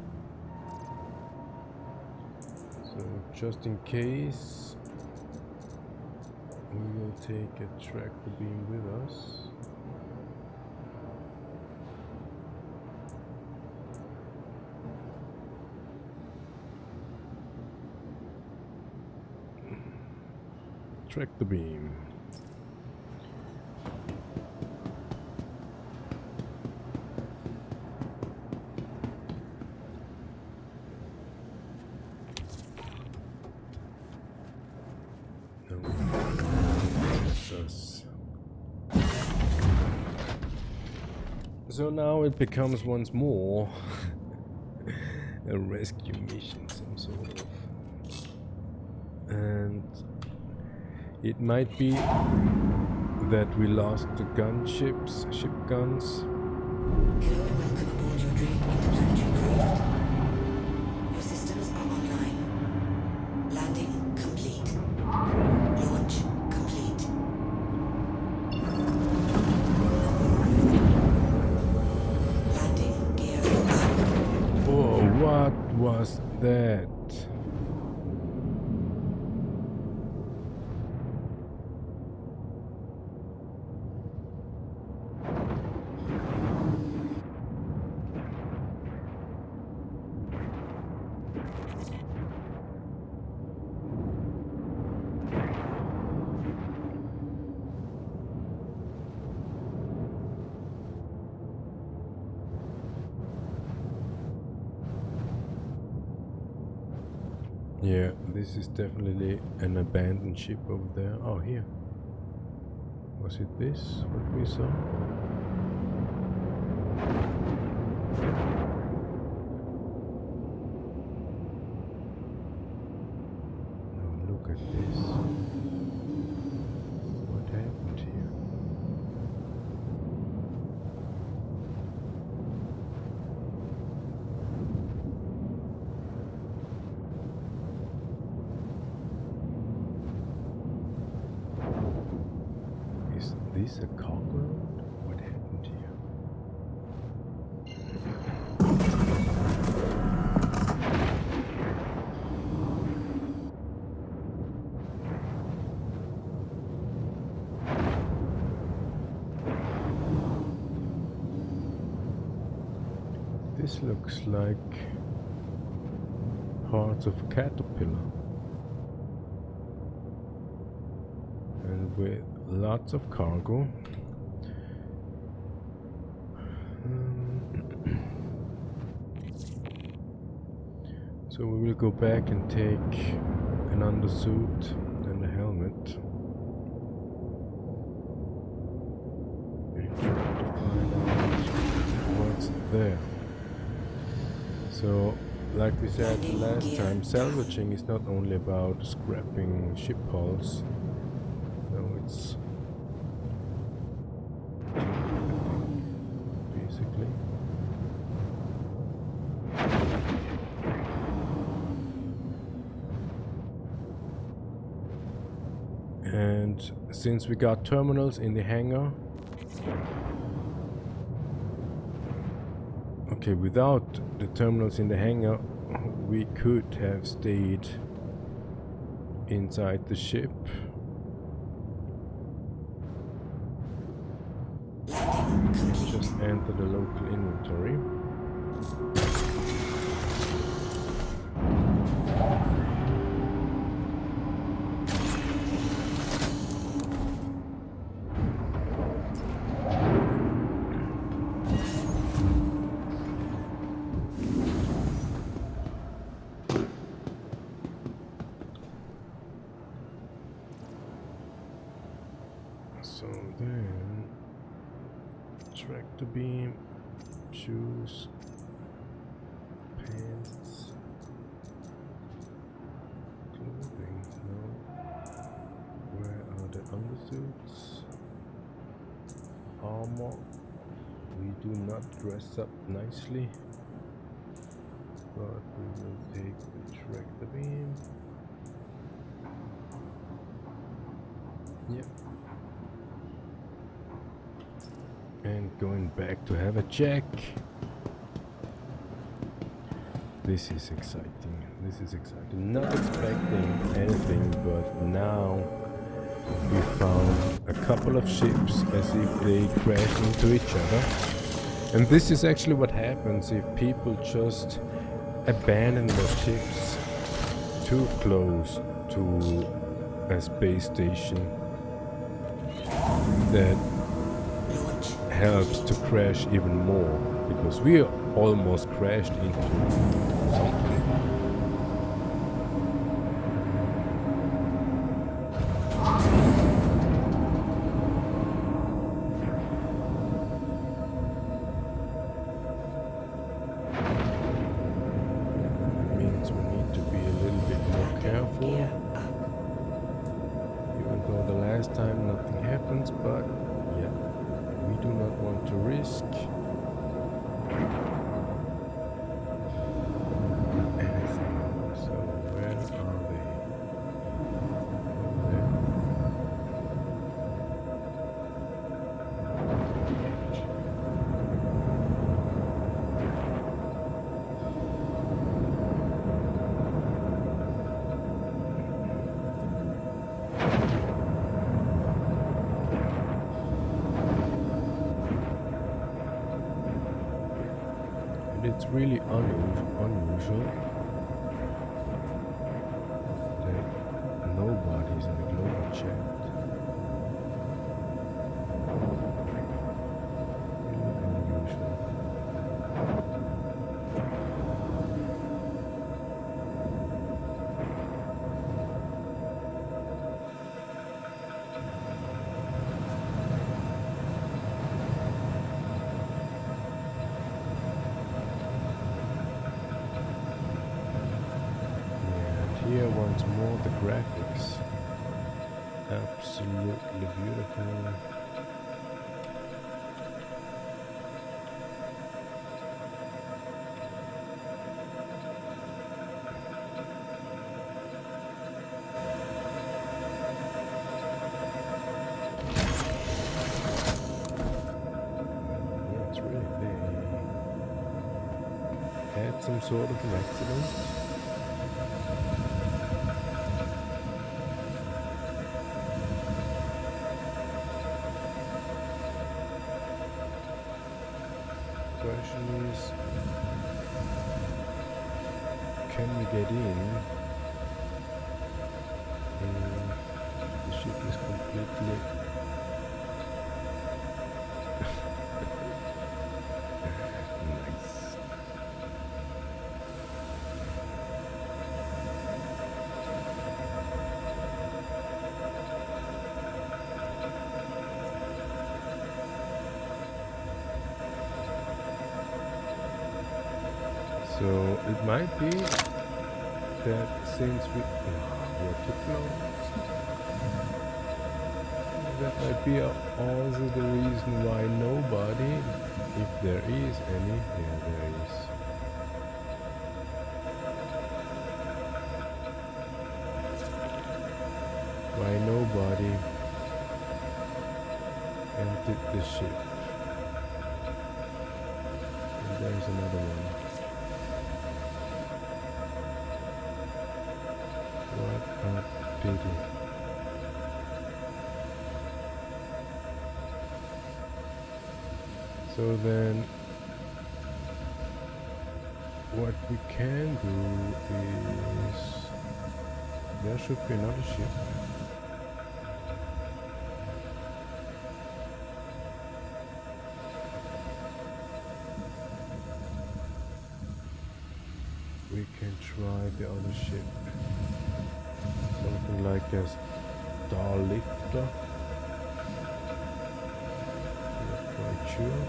So just in case, we will take a tractor beam with us. Tractor beam. So now it becomes once more a rescue mission, some sort of. And it might be that we lost the ship guns. Hello and welcome aboard your train interplanetary craft. Your systems are online. Landing complete. Launch complete. Landing gear up. Oh, what was that? Yeah, this is definitely an abandoned ship over there. Oh, here. Was it this? What we saw? Now look at this. What happened here? Is this a cargo road? What happened here? This looks like parts of a caterpillar. And with lots of cargo. So we will go back and take an undersuit and a helmet. And try to find out what's there. So, like we said last time, salvaging is not only about scrapping ship hulls. No, it's basically. And since we got terminals in the hangar, okay, without the terminals in the hangar, we could have stayed inside the ship. Just enter the local inventory. So then, tractor beam, shoes, pants, clothing, no. Where are the undersuits? Armor. We do not dress up nicely, but we will take the tractor beam. Yep. And going back to have a check. This is exciting. This is exciting. Not expecting anything, but now we found a couple of ships as if they crash into each other. And this is actually what happens if people just abandon their ships too close to a space station. That helps to crash even more, because we almost crashed into something. Means we need to be a little bit more careful. Even though the last time nothing happens, but yeah, we do not want to risk anything. So where are they? There. It's really unusual that nobody's in the global chat. Really unusual. Here once more the graphics, absolutely beautiful. Yeah, it's really they had some sort of an accident. Question is, can we get in? The ship is completely nice. So it might be that since we are too close, that might be also the reason why nobody, if there is any, yeah, there is. Why nobody entered the ship. And there's another one. What a pity. So then, what we can do is, there should be another ship. We can try the other ship. Something like a star lifter. Not quite sure.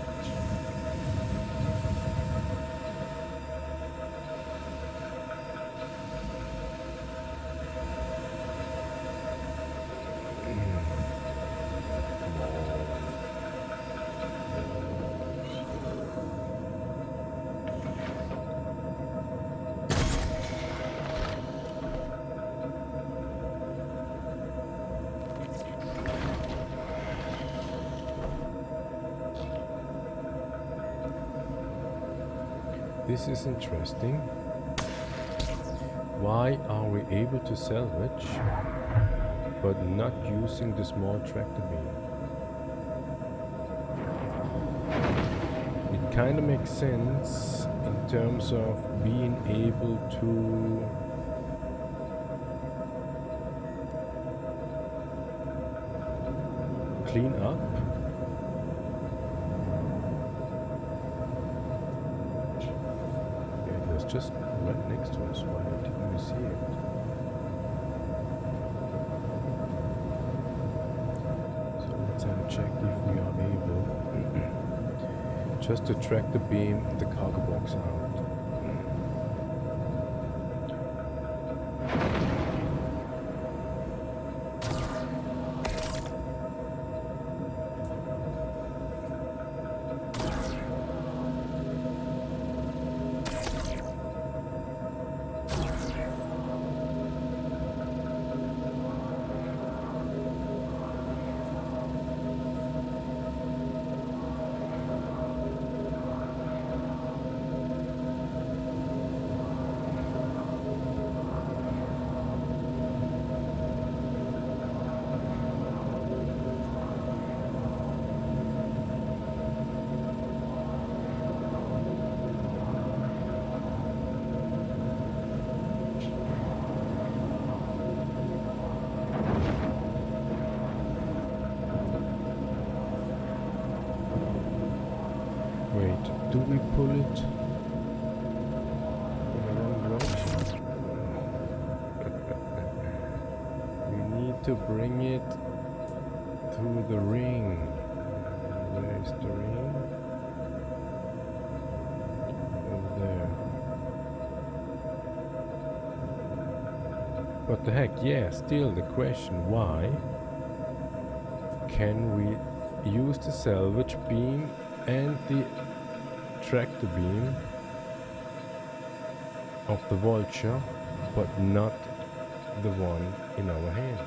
this is interesting. Why are we able to salvage but not using the small tractor beam? It kind of makes sense in terms of being able to clean up. It was just right next to us. Why didn't we see it? So let's have a check if we are able just to track the beam and the cargo box out. Do we pull it in the wrong direction? We need to bring it through the ring. Where is the ring? Over there. What the heck? Yeah, still the question, why can we use the salvage beam and the tractor beam of the vulture, but not the one in our hand?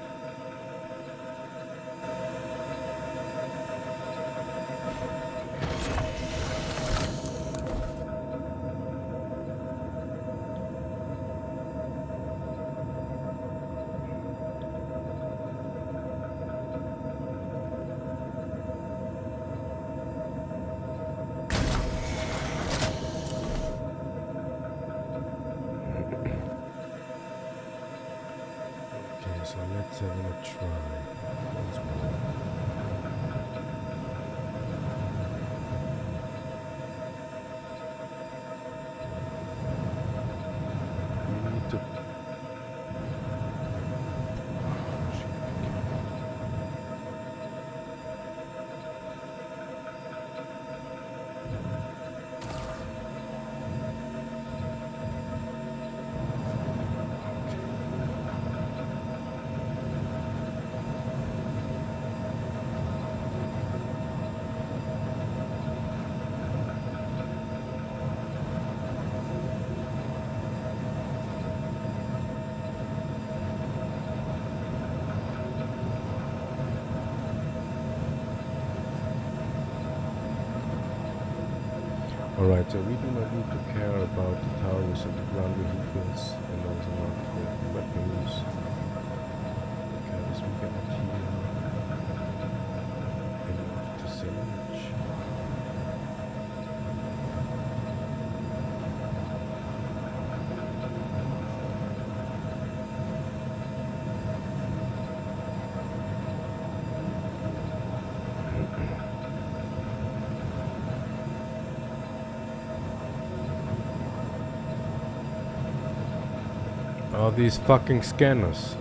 So let's have a try once more. We need to Alright, so we do not need to care about the towers and the ground vehicles and also not the weapons, because we got here enough to salvage. All these fucking scanners.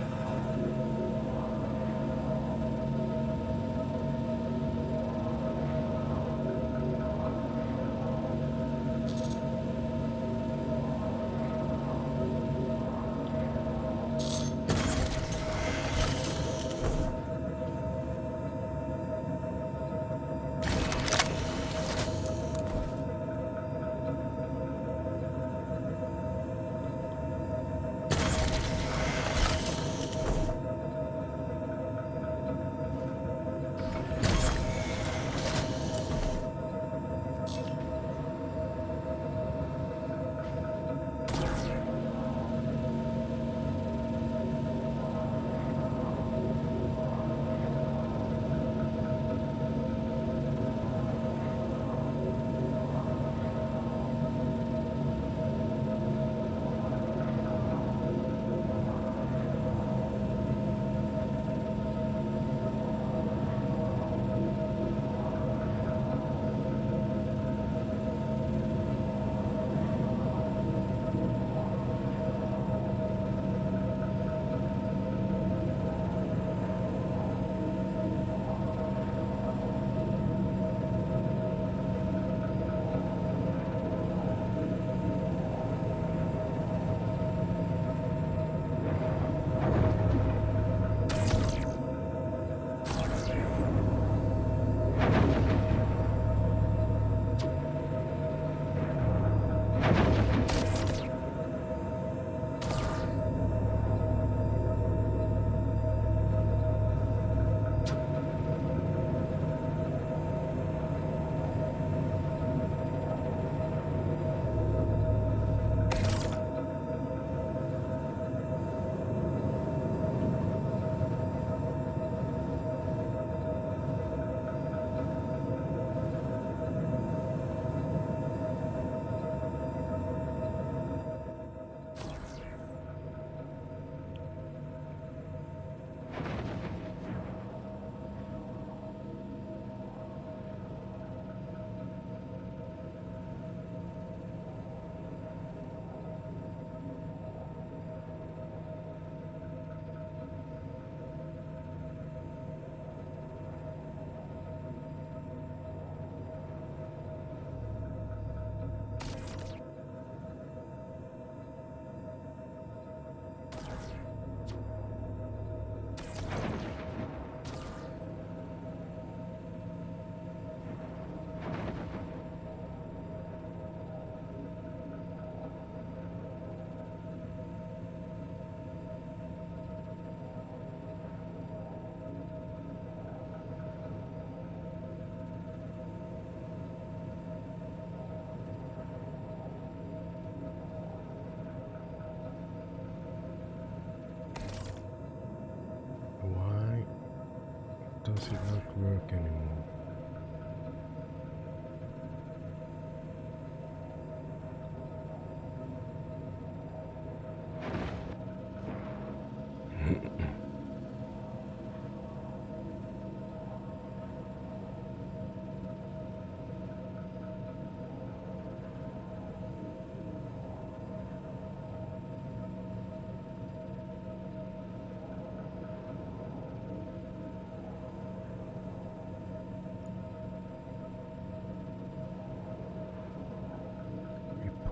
work anymore.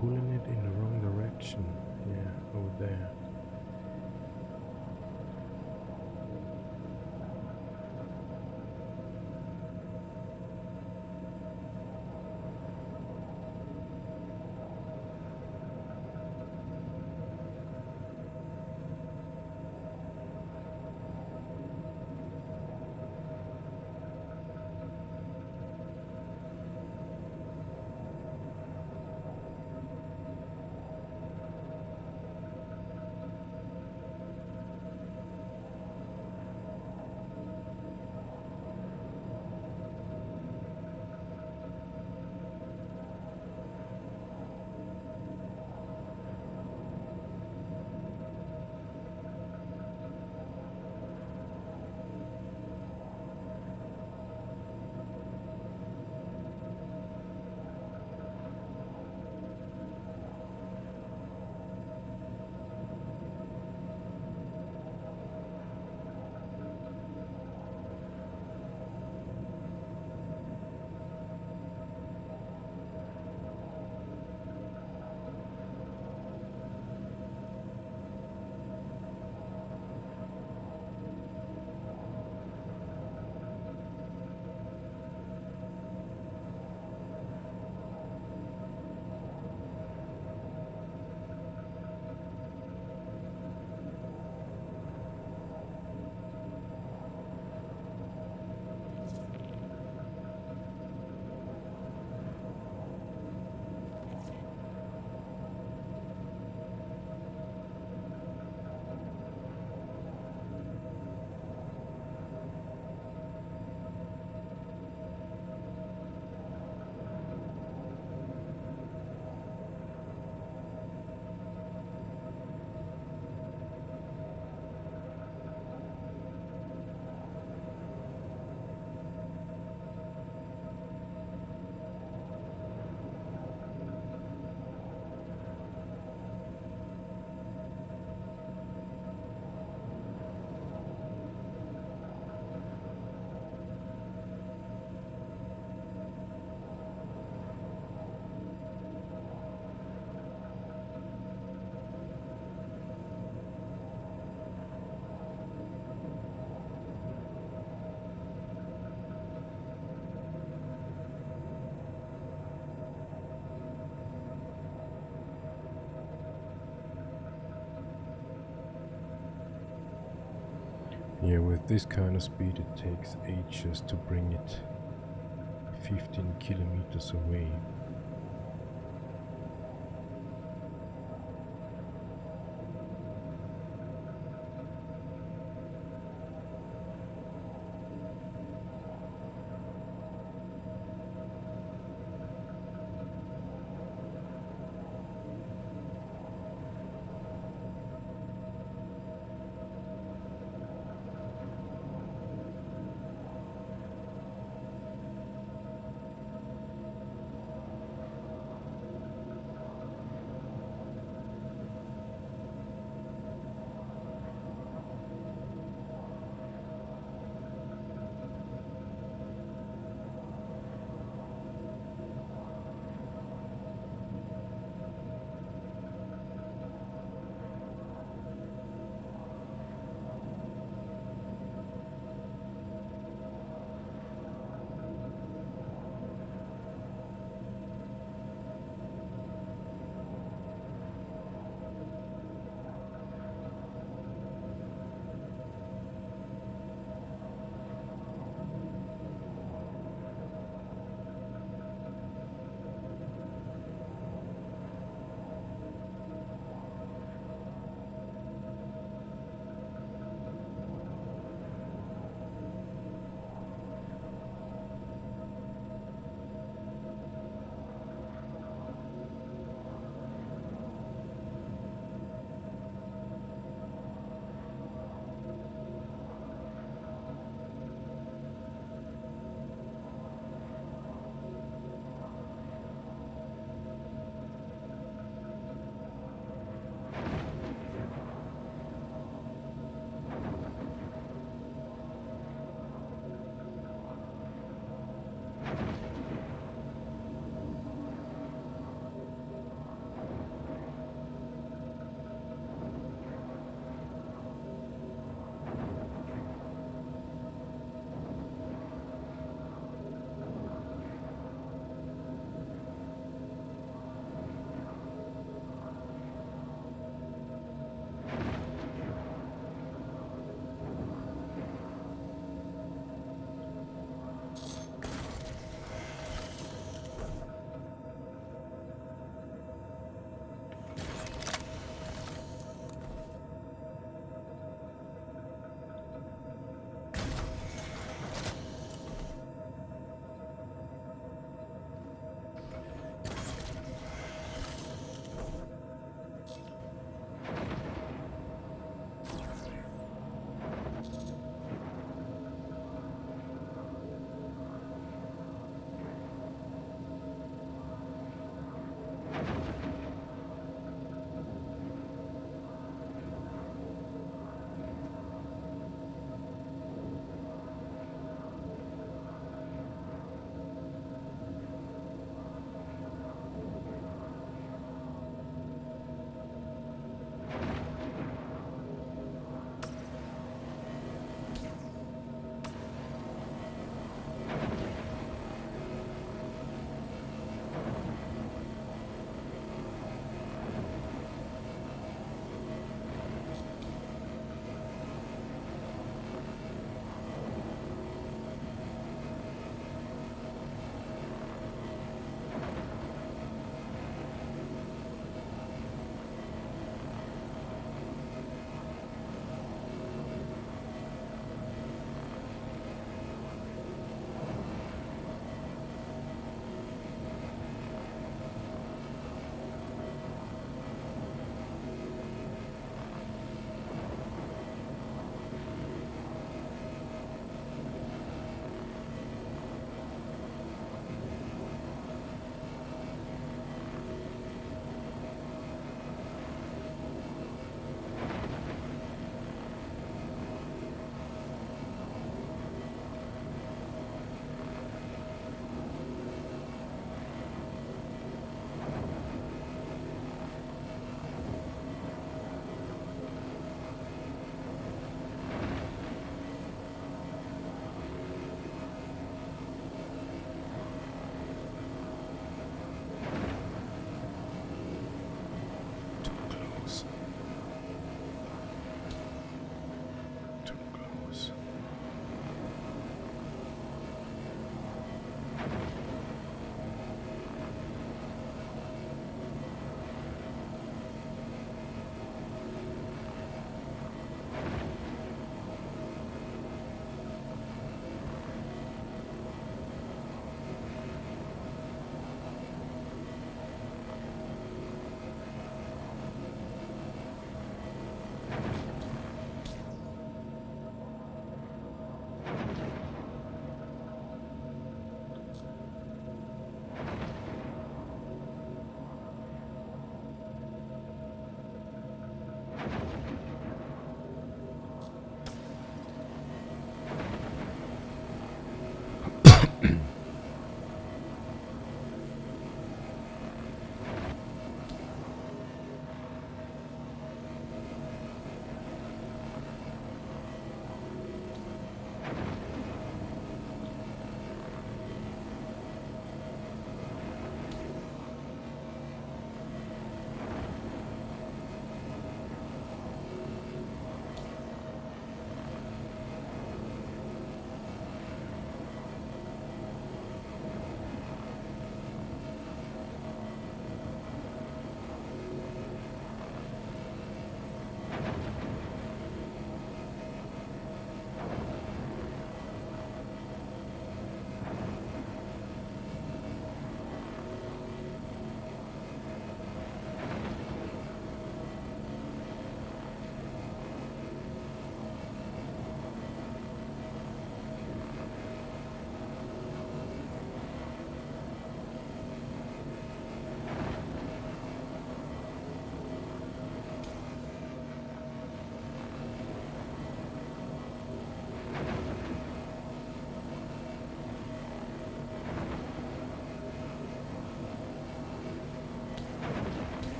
Pulling it in the wrong direction. Yeah, over there. Yeah, with this kind of speed it takes ages to bring it 15 kilometers away.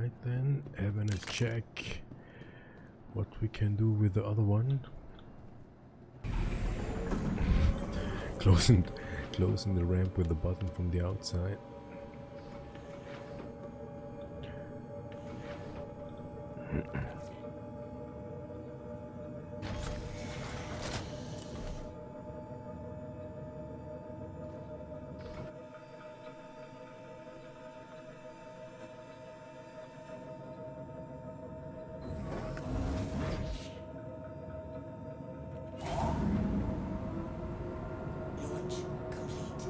Alright then, having a check what we can do with the other one. Closing the ramp with the button from the outside. Launch complete.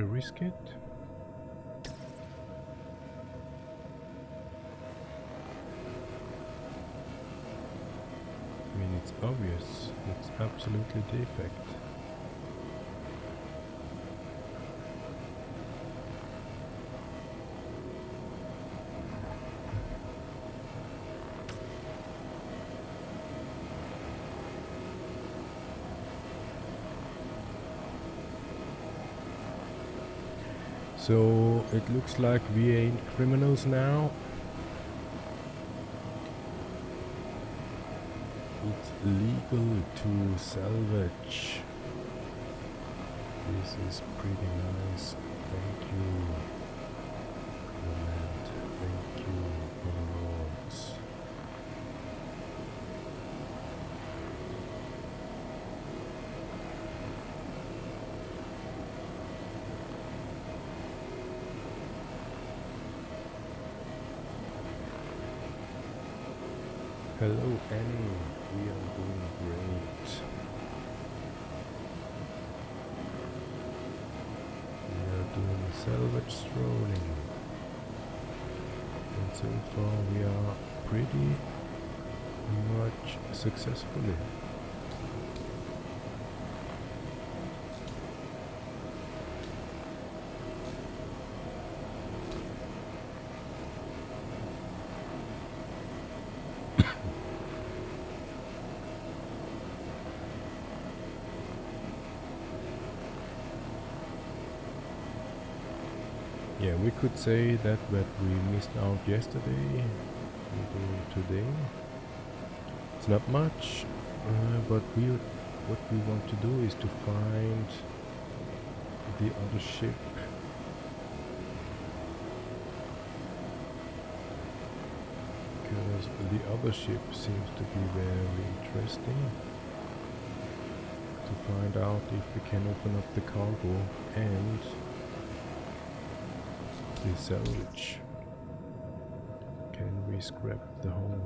risk it? I mean, it's obvious. It's absolutely defect. So it looks like we ain't criminals now. It's legal to salvage. This is pretty nice. Thank you, government. Thank you, overlords. Hello, Annie. We are doing great. We are doing salvage strolling. And so far we are pretty much successfully. Yeah, we could say that what we missed out yesterday, we do today. It's not much, but what we want to do is to find the other ship. Because the other ship seems to be very interesting. To find out if we can open up the cargo and the salvage. Can we scrap the hull?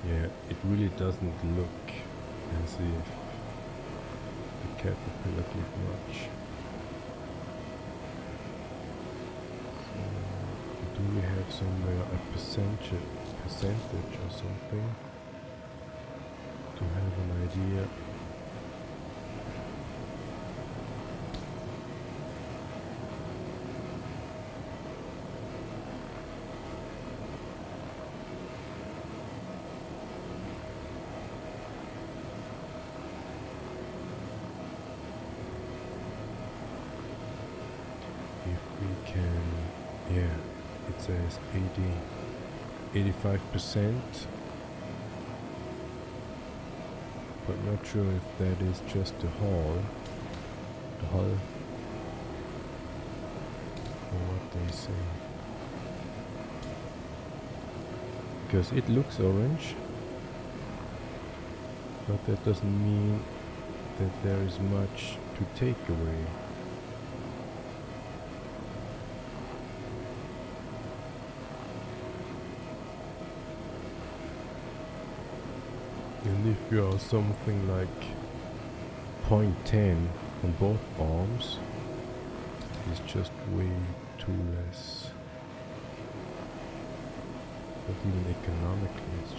Yeah, it really doesn't look as if the caterpillar did much. So, do we have somewhere a percentage or something to have an idea? Yeah, it says 85%, but not sure if that is just the hull, or what they say, because it looks orange, but that doesn't mean that there is much to take away. And if you are something like 0.10 on both arms, it's just way too less. But even economically, it's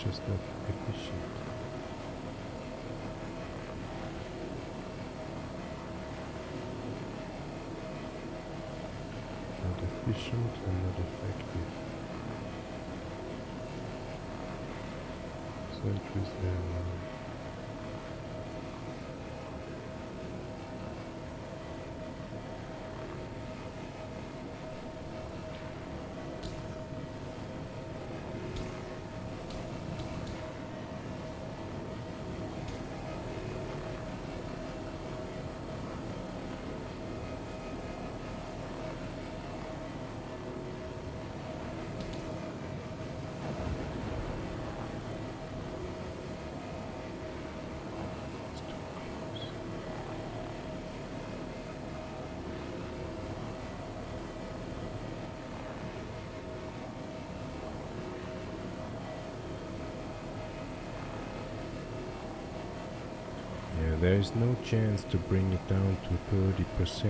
just not efficient. Not efficient and not effective. Centuries airline. There is no chance to bring it down to 30%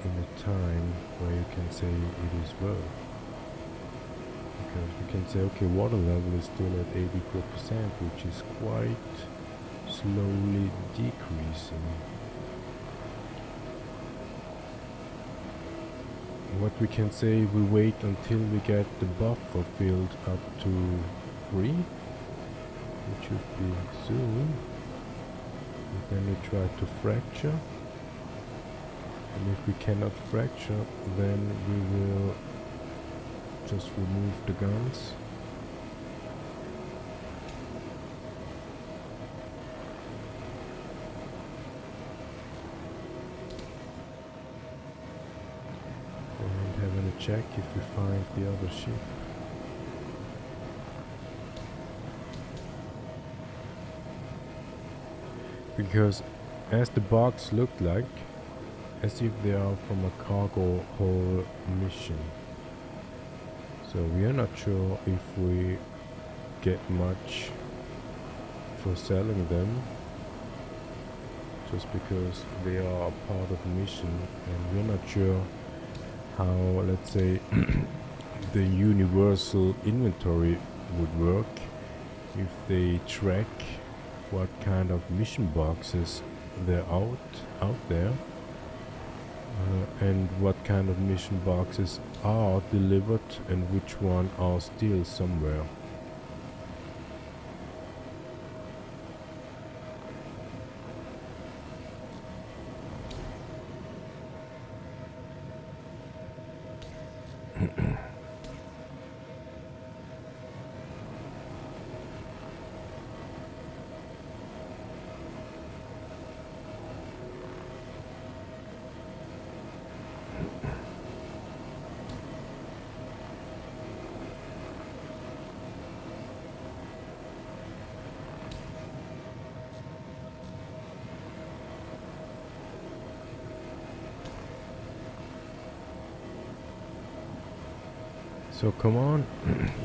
in a time where you can say it is well. Because you can say, okay, water level is still at 84%, which is quite slowly decreasing. What we can say, we wait until we get the buffer filled up to 3. It should be soon. And then we try to fracture. And if we cannot fracture, then we will just remove the guns. And having a check if we find the other ship. Because as the box looked like, as if they are from a cargo hold mission. So we are not sure if we get much for selling them, just because they are a part of the mission, and we're not sure how, let's say, the universal inventory would work if they track what kind of mission boxes they're out there, and what kind of mission boxes are delivered and which one are still somewhere. So come on.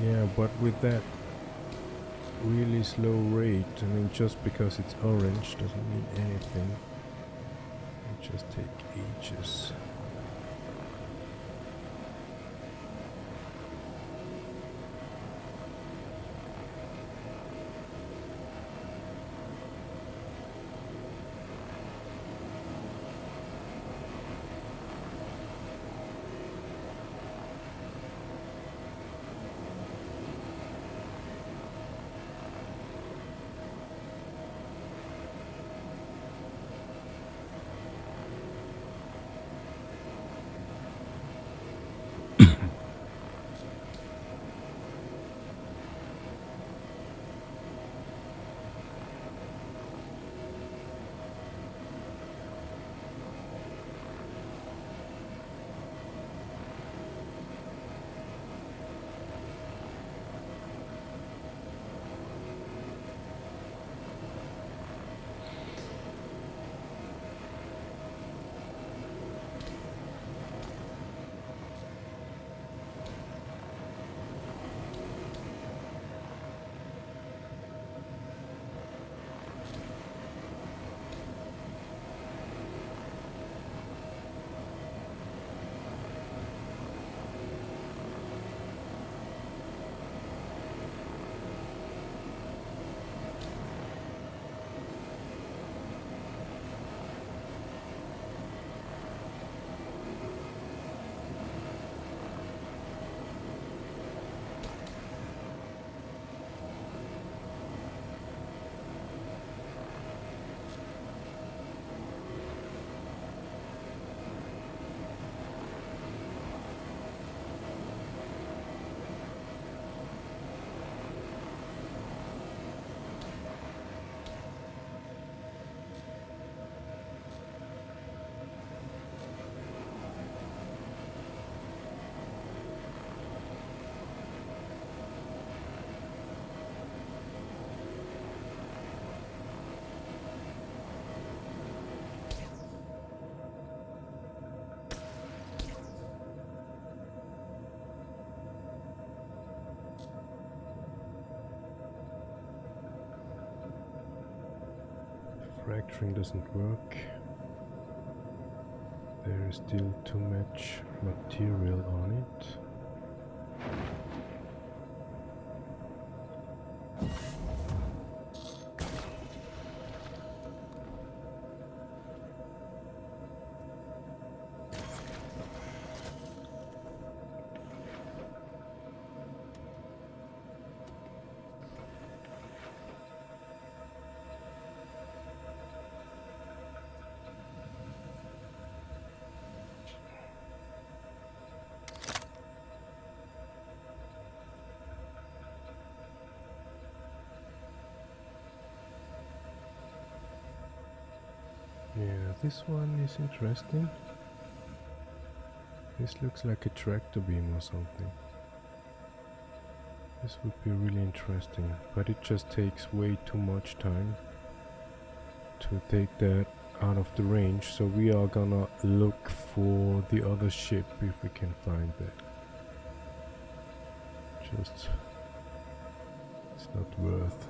Yeah, but with that really slow rate, I mean, just because it's orange doesn't mean anything. It just take ages. Fracturing doesn't work. There is still too much material on it. Yeah, this one is interesting. This looks like a tractor beam or something. This would be really interesting, but it just takes way too much time to take that out of the range, so we are gonna look for the other ship if we can find that. Just, it's not worth.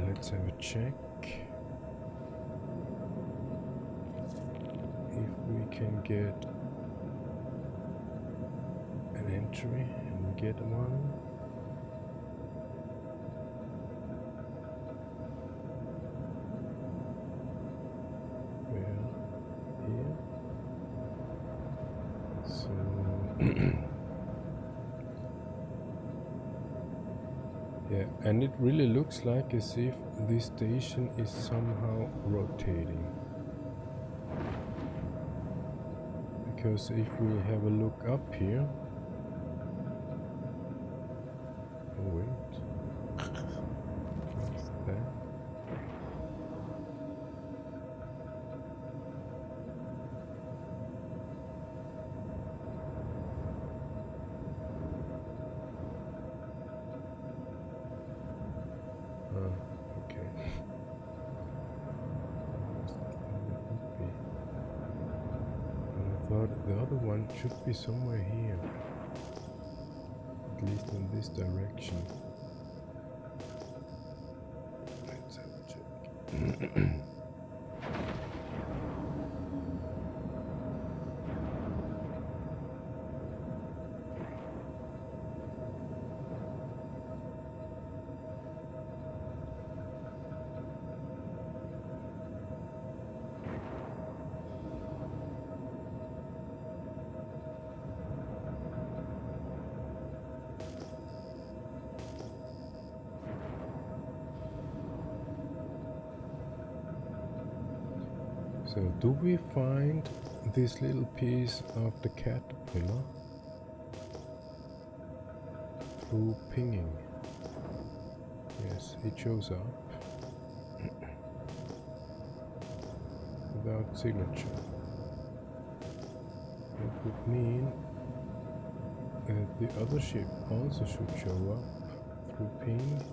Let's have a check if we can get an entry, and we get one. Where? Here. So yeah, and it really looks like as if this station is somehow rotating. Because if we have a look up here... Oh wait... What's that? Okay. I thought the other one should be somewhere here. At least in this direction. Let's have a check. So, do we find this little piece of the caterpillar through pinging? Yes, it shows up without signature. That would mean that the other ship also should show up through ping.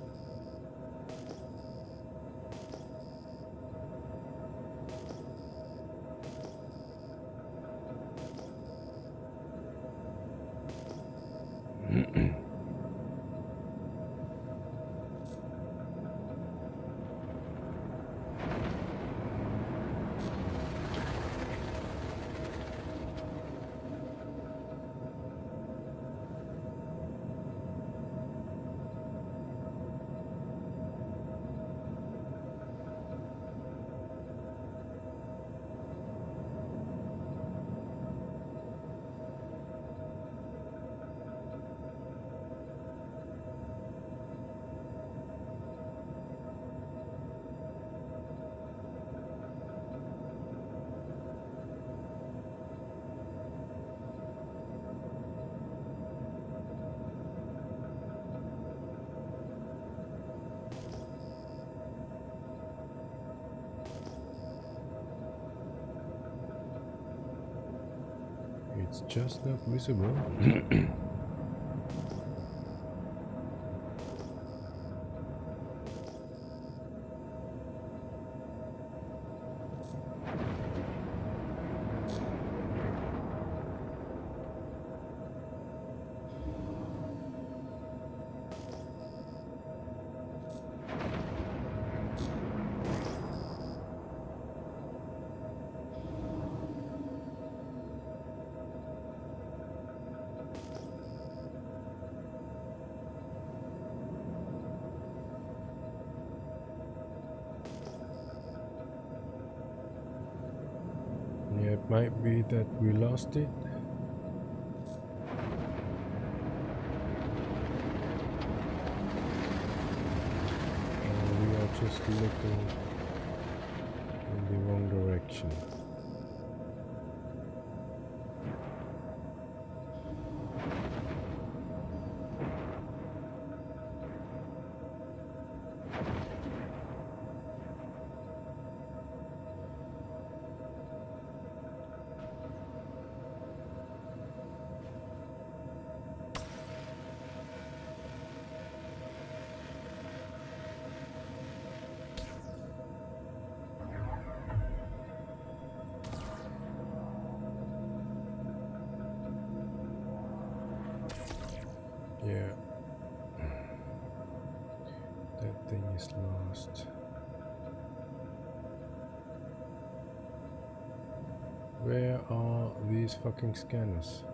It's just not visible. Yeah, it might be that we lost it. We are just looking in the wrong direction. Yeah, that thing is lost. Where are these fucking scanners?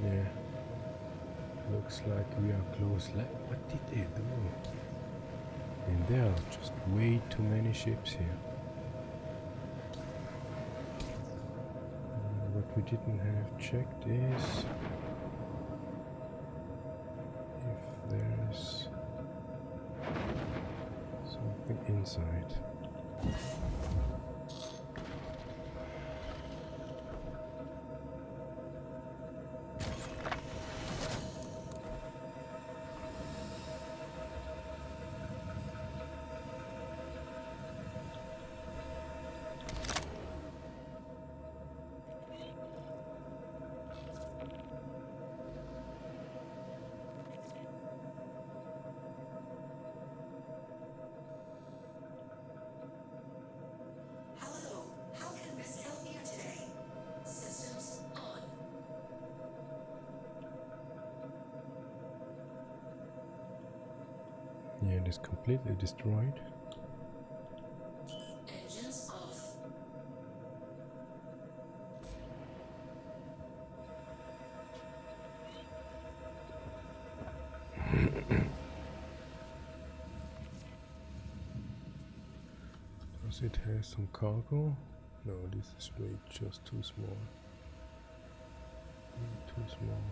Yeah, looks like we are close. What did they do? And there are just way too many ships here. What we didn't have checked is if there's something inside. Hello, how can Miss help you today? Systems on. Yeah, it is completely destroyed. Engines off. Does it have some cargo? No, this is way just too small. Way too small.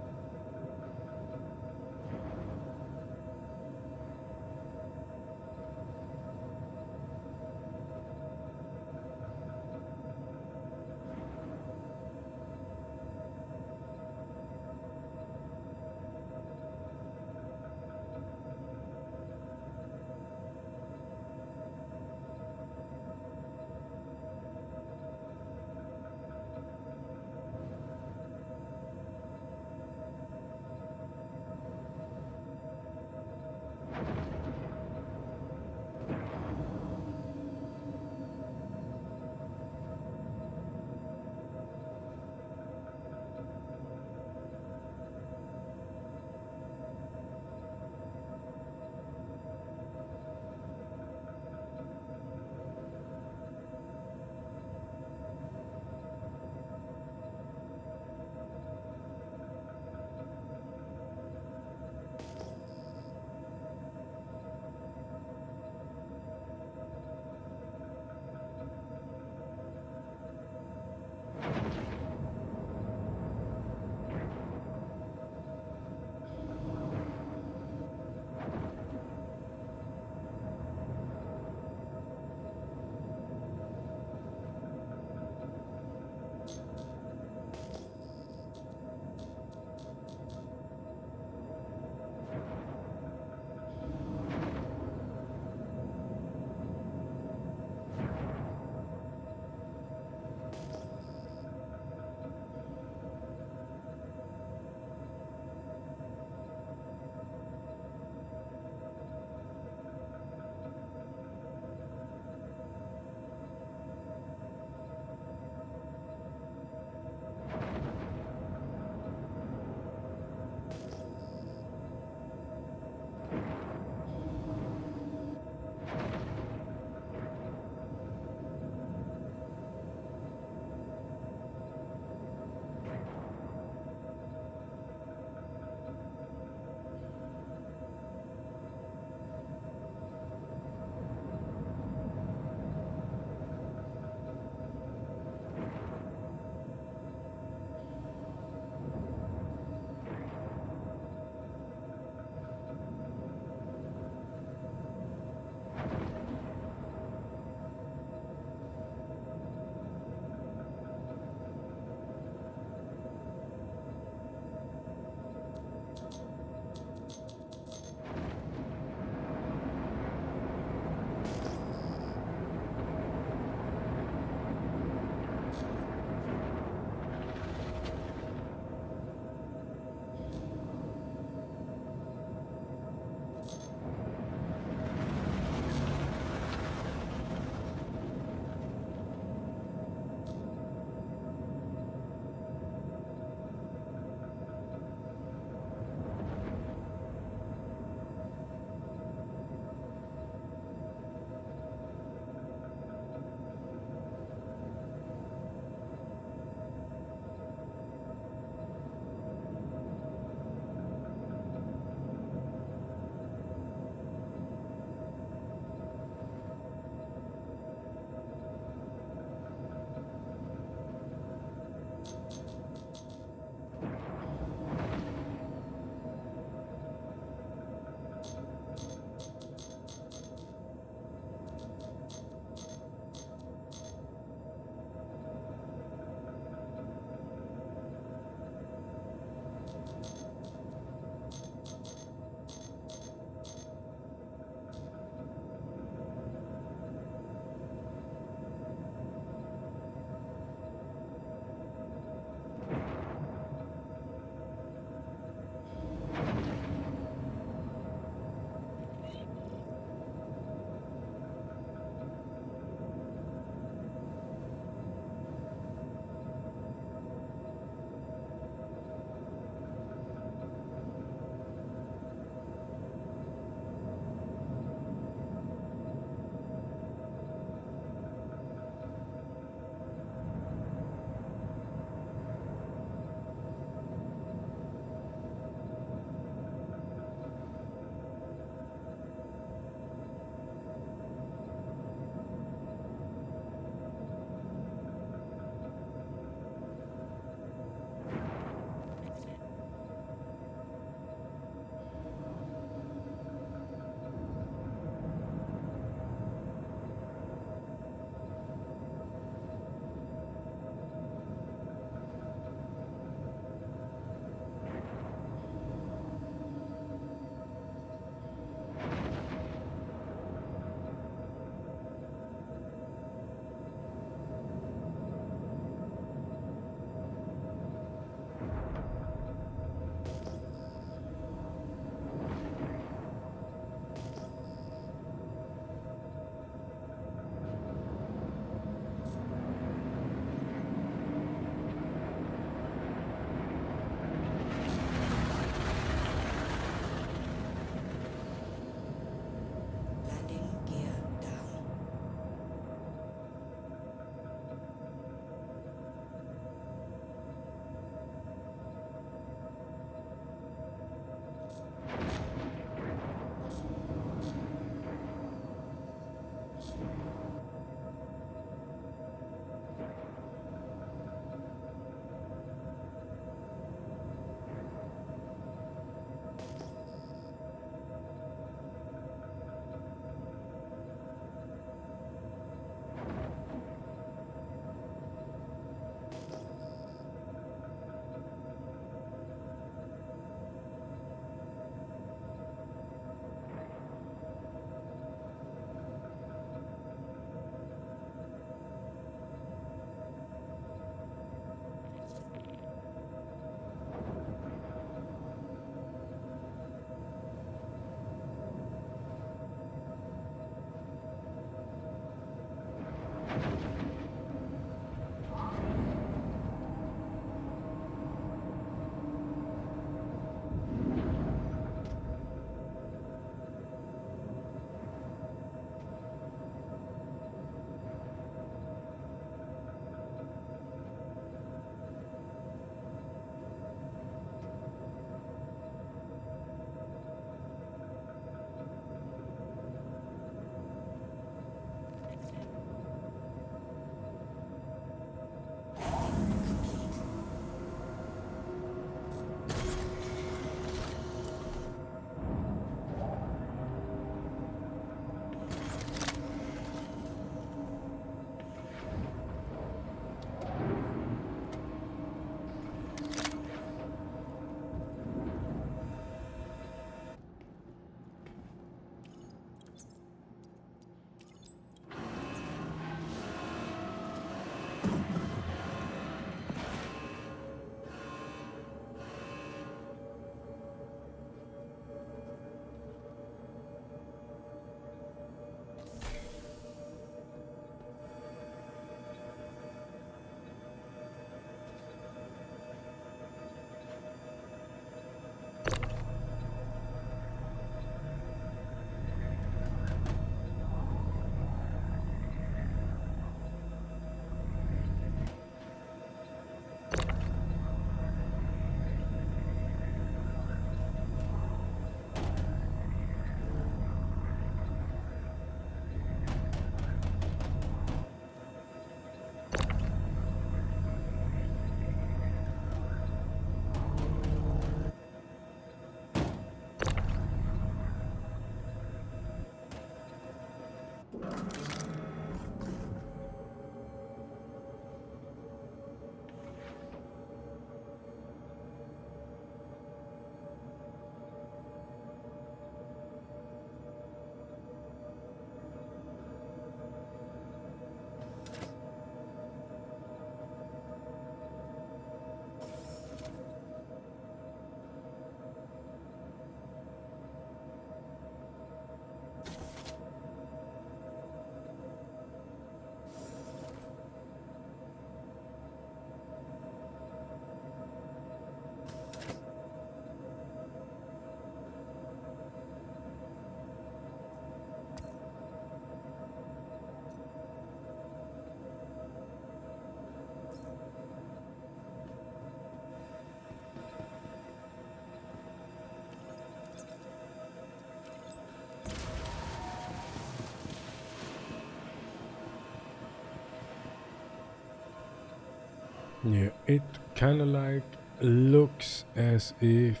Yeah, it kind of like looks as if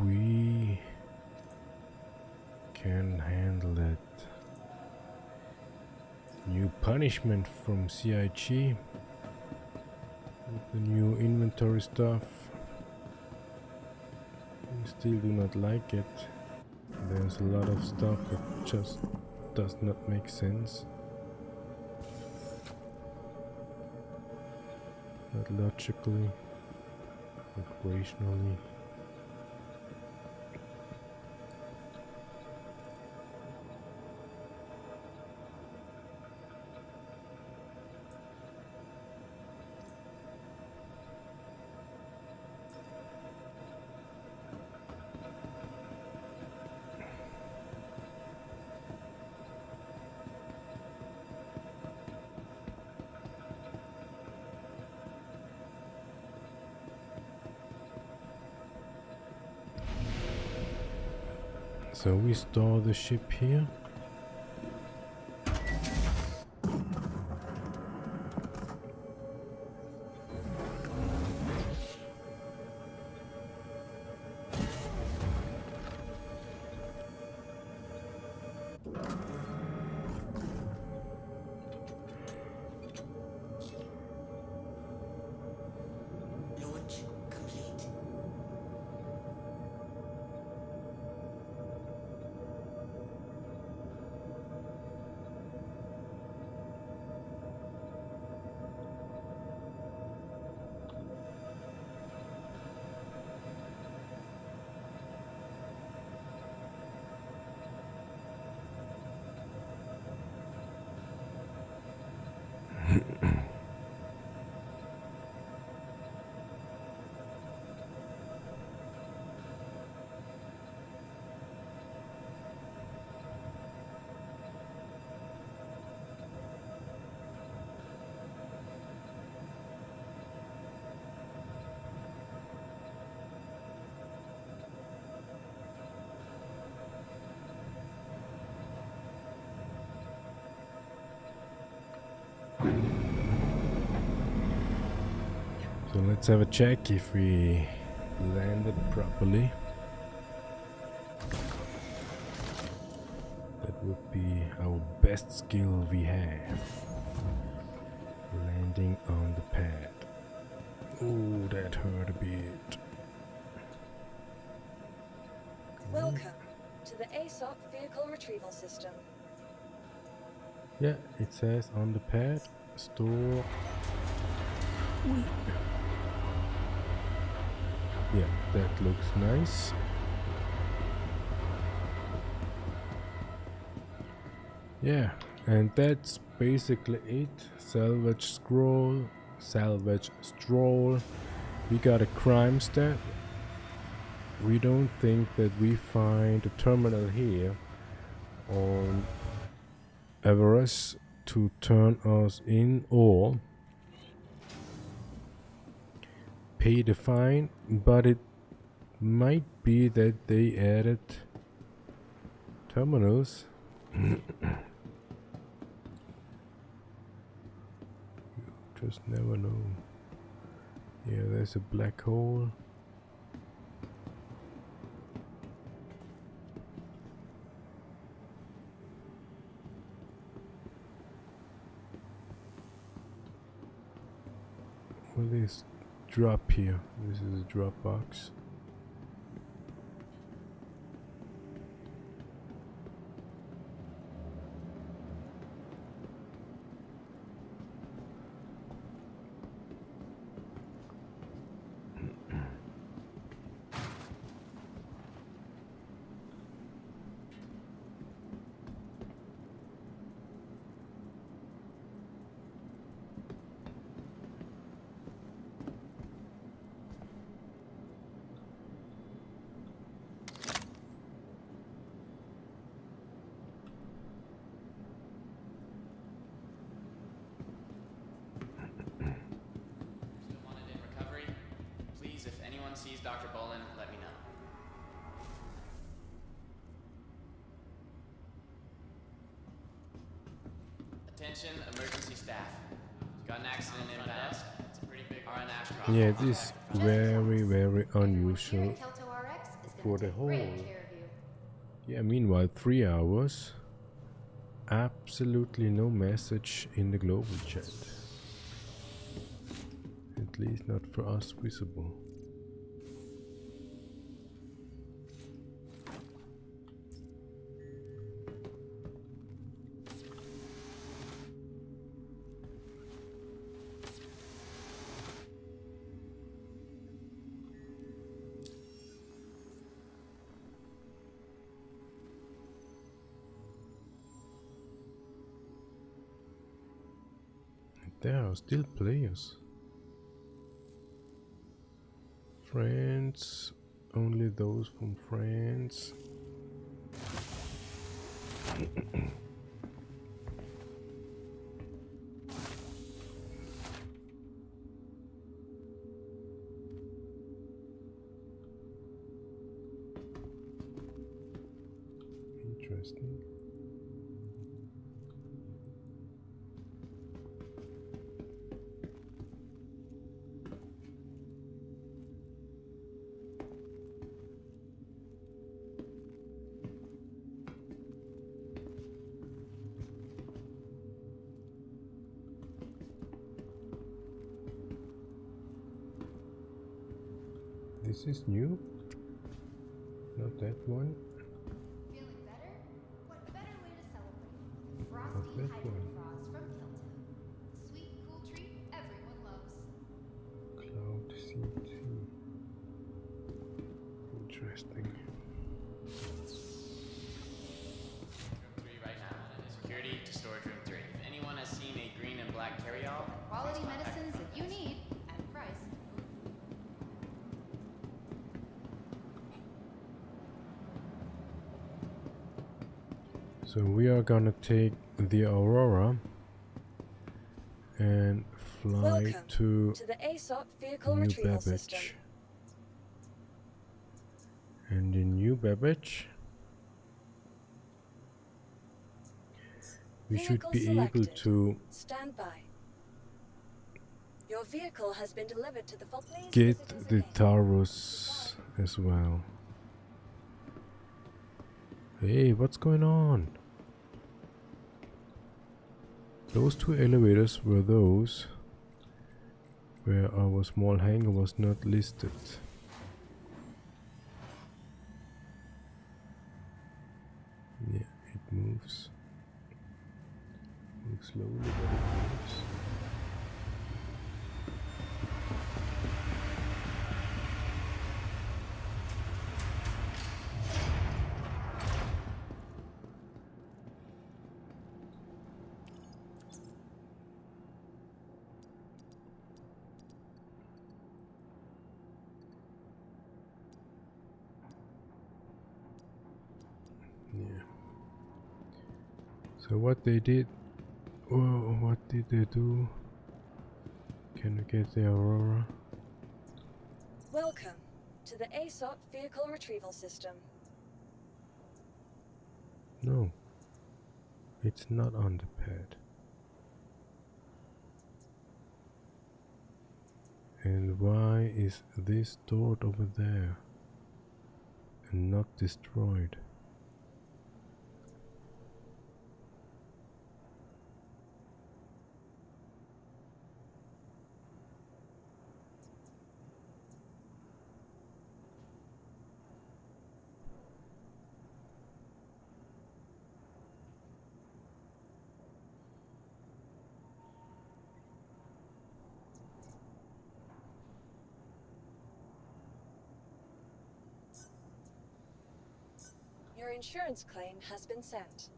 we can handle it. New punishment from CIG with the new inventory stuff. We still do not like it. There's a lot of stuff that just does not make sense. Not logically, operationally. So we store the ship here. Launch complete. So let's have a check if we landed properly. That would be our best skill we have. Landing on the pad. Oh, that hurt a bit. Welcome to the ASOP Vehicle Retrieval System. Yeah, it says on the pad, store. Yeah, that looks nice. Yeah, and that's basically it. Salvage stroll. We got a crime stat. We don't think that we find a terminal here on Everest to turn us in or pay the fine, but it might be that they added terminals. Just never know. Yeah, there's a black hole. What is drop here? This is a drop box. Sees Dr. Bolin, let me know. Attention, emergency staff. Got an accident in past. It's a pretty big RN Ashcroft. Yeah, this is very, very unusual for the whole. Yeah, meanwhile, 3 hours. Absolutely no message in the global chat. At least not for us visible. There are still players. France, only those from France. Interesting. This is new. Not that one. Feeling better? What better way to celebrate? Frosty Not that hybrid one. frost from Kilton. Sweet, cool treat everyone loves. Cloud CT. Interesting. Room 3 right now. Security to storage room 3. If anyone has seen a green and black carry-all, Quality medicines that you need at a price. So we are gonna take the Aurora and fly Welcome to to the ASOP Vehicle New Retrieval System. Babbage. And in New Babbage, we should Vehicle be able selected. to Stand by. Your vehicle has been delivered to the please get visit us the again. Taurus as well. Hey, what's going on? Those two elevators were those where our small hangar was not listed. Yeah, it moves. Moves slowly, but it moves. Yeah. So what they did, what did they do? Can we get the Aurora? Welcome to the ASOP Vehicle Retrieval System. No, it's not on the pad. And why is this stored over there and not destroyed? Your insurance claim has been sent.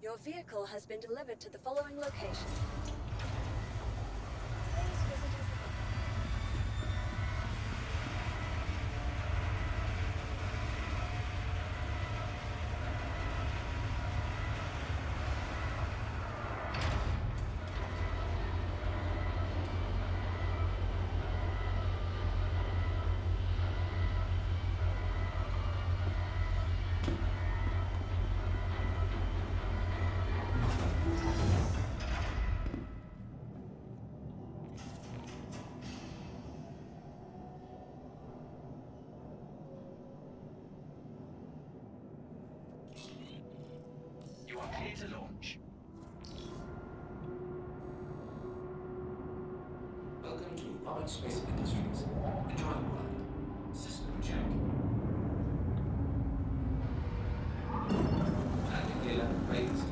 Your vehicle has been delivered to the following location. Please visit us again. You are clear to launch. Welcome to Robert Space Industries. Enjoy the ride. System check. Navigator raised.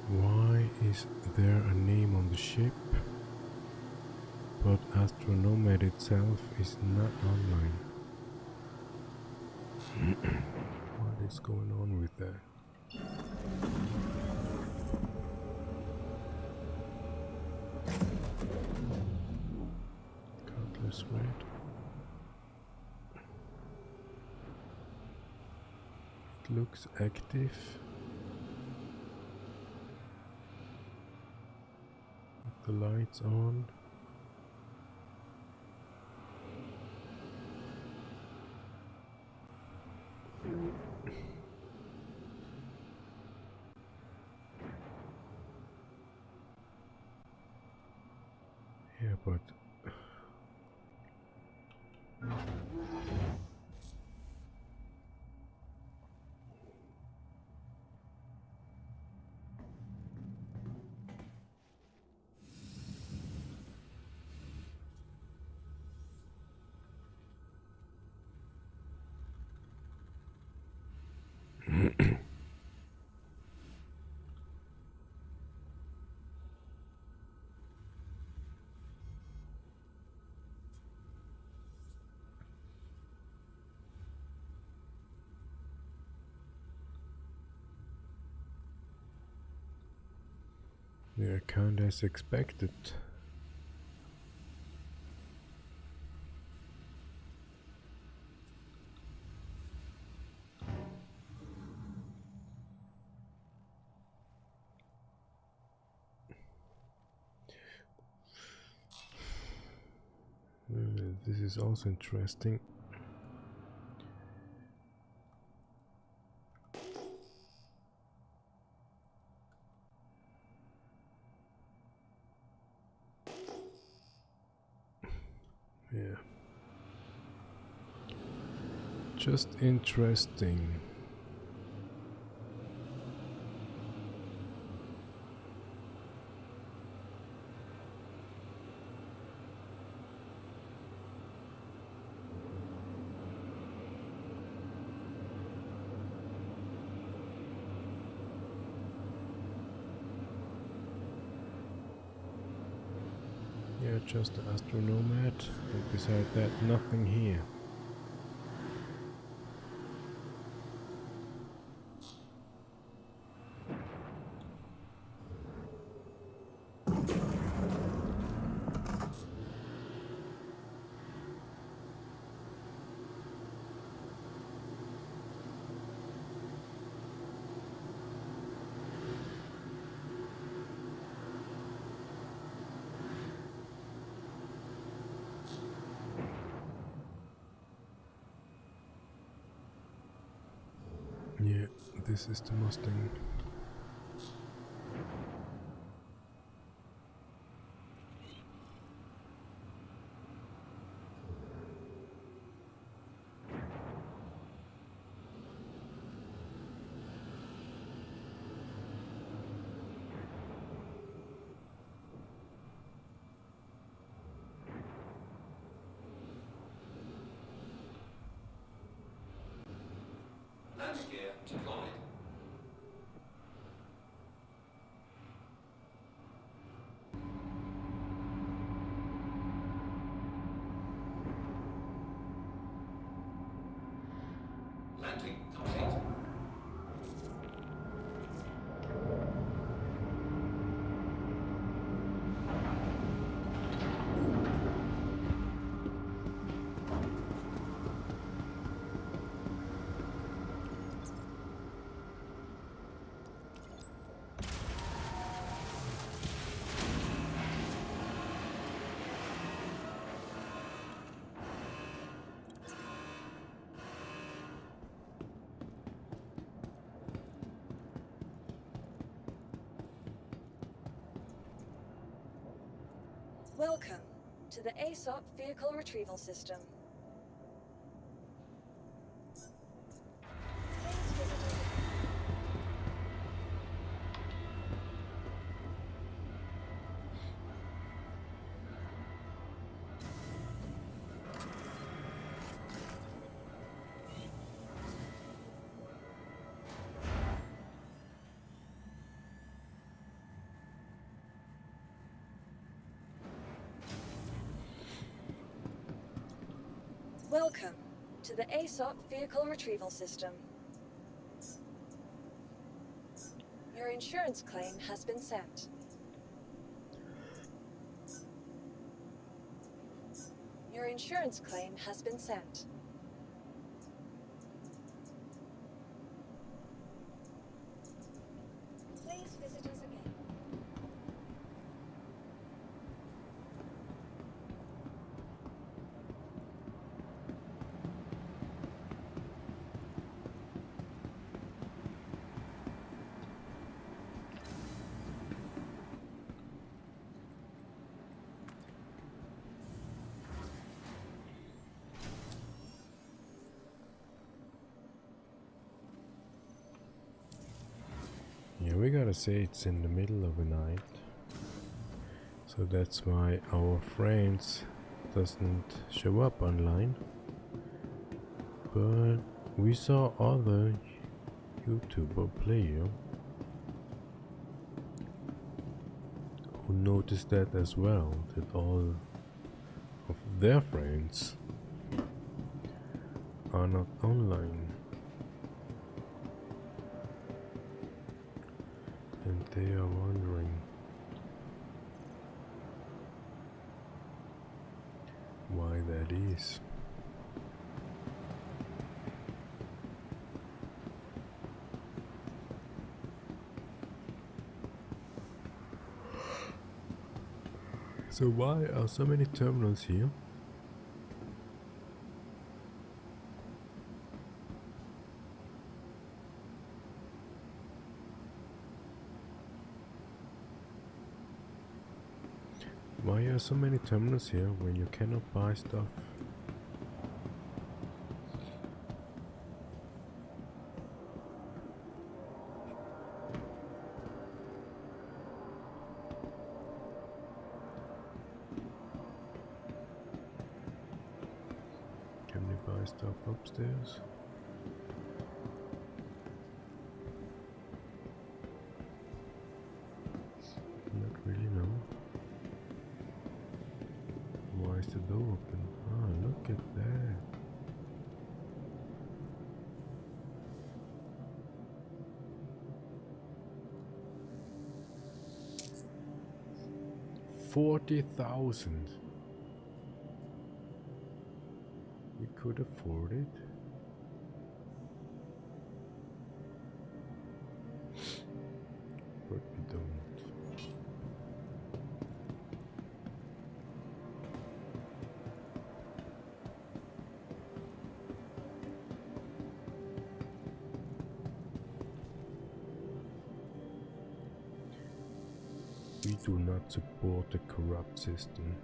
Why is there a name on the ship, but Astronomad itself is not online? What is going on with that? Cutlass red. It looks active. The lights on. Yeah, but yeah, kinda as expected. This is also interesting. Yeah. Just interesting. Yeah, just the Astronomad, and beside that, nothing here. Yeah, this is the Mustang. Landing gear deployed. Landing complete. Welcome to the ASOP Vehicle Retrieval System. Please visit us. Welcome to the ASOP Vehicle Retrieval System. Your insurance claim has been sent. Your insurance claim has been sent. Please visit us again. Yeah, we gotta say it's in the middle of the night, so that's why our friends doesn't show up online. But we saw other YouTuber player who noticed that as well, that all of their friends are not online. And they are wondering why that is. So why are so many terminals here? Why are so many terminals here when you cannot buy stuff? Can we buy stuff upstairs? Not really, no. Why is the door open? Ah, look at that. $40,000. We could afford it. But we don't. We do not support a corrupt system.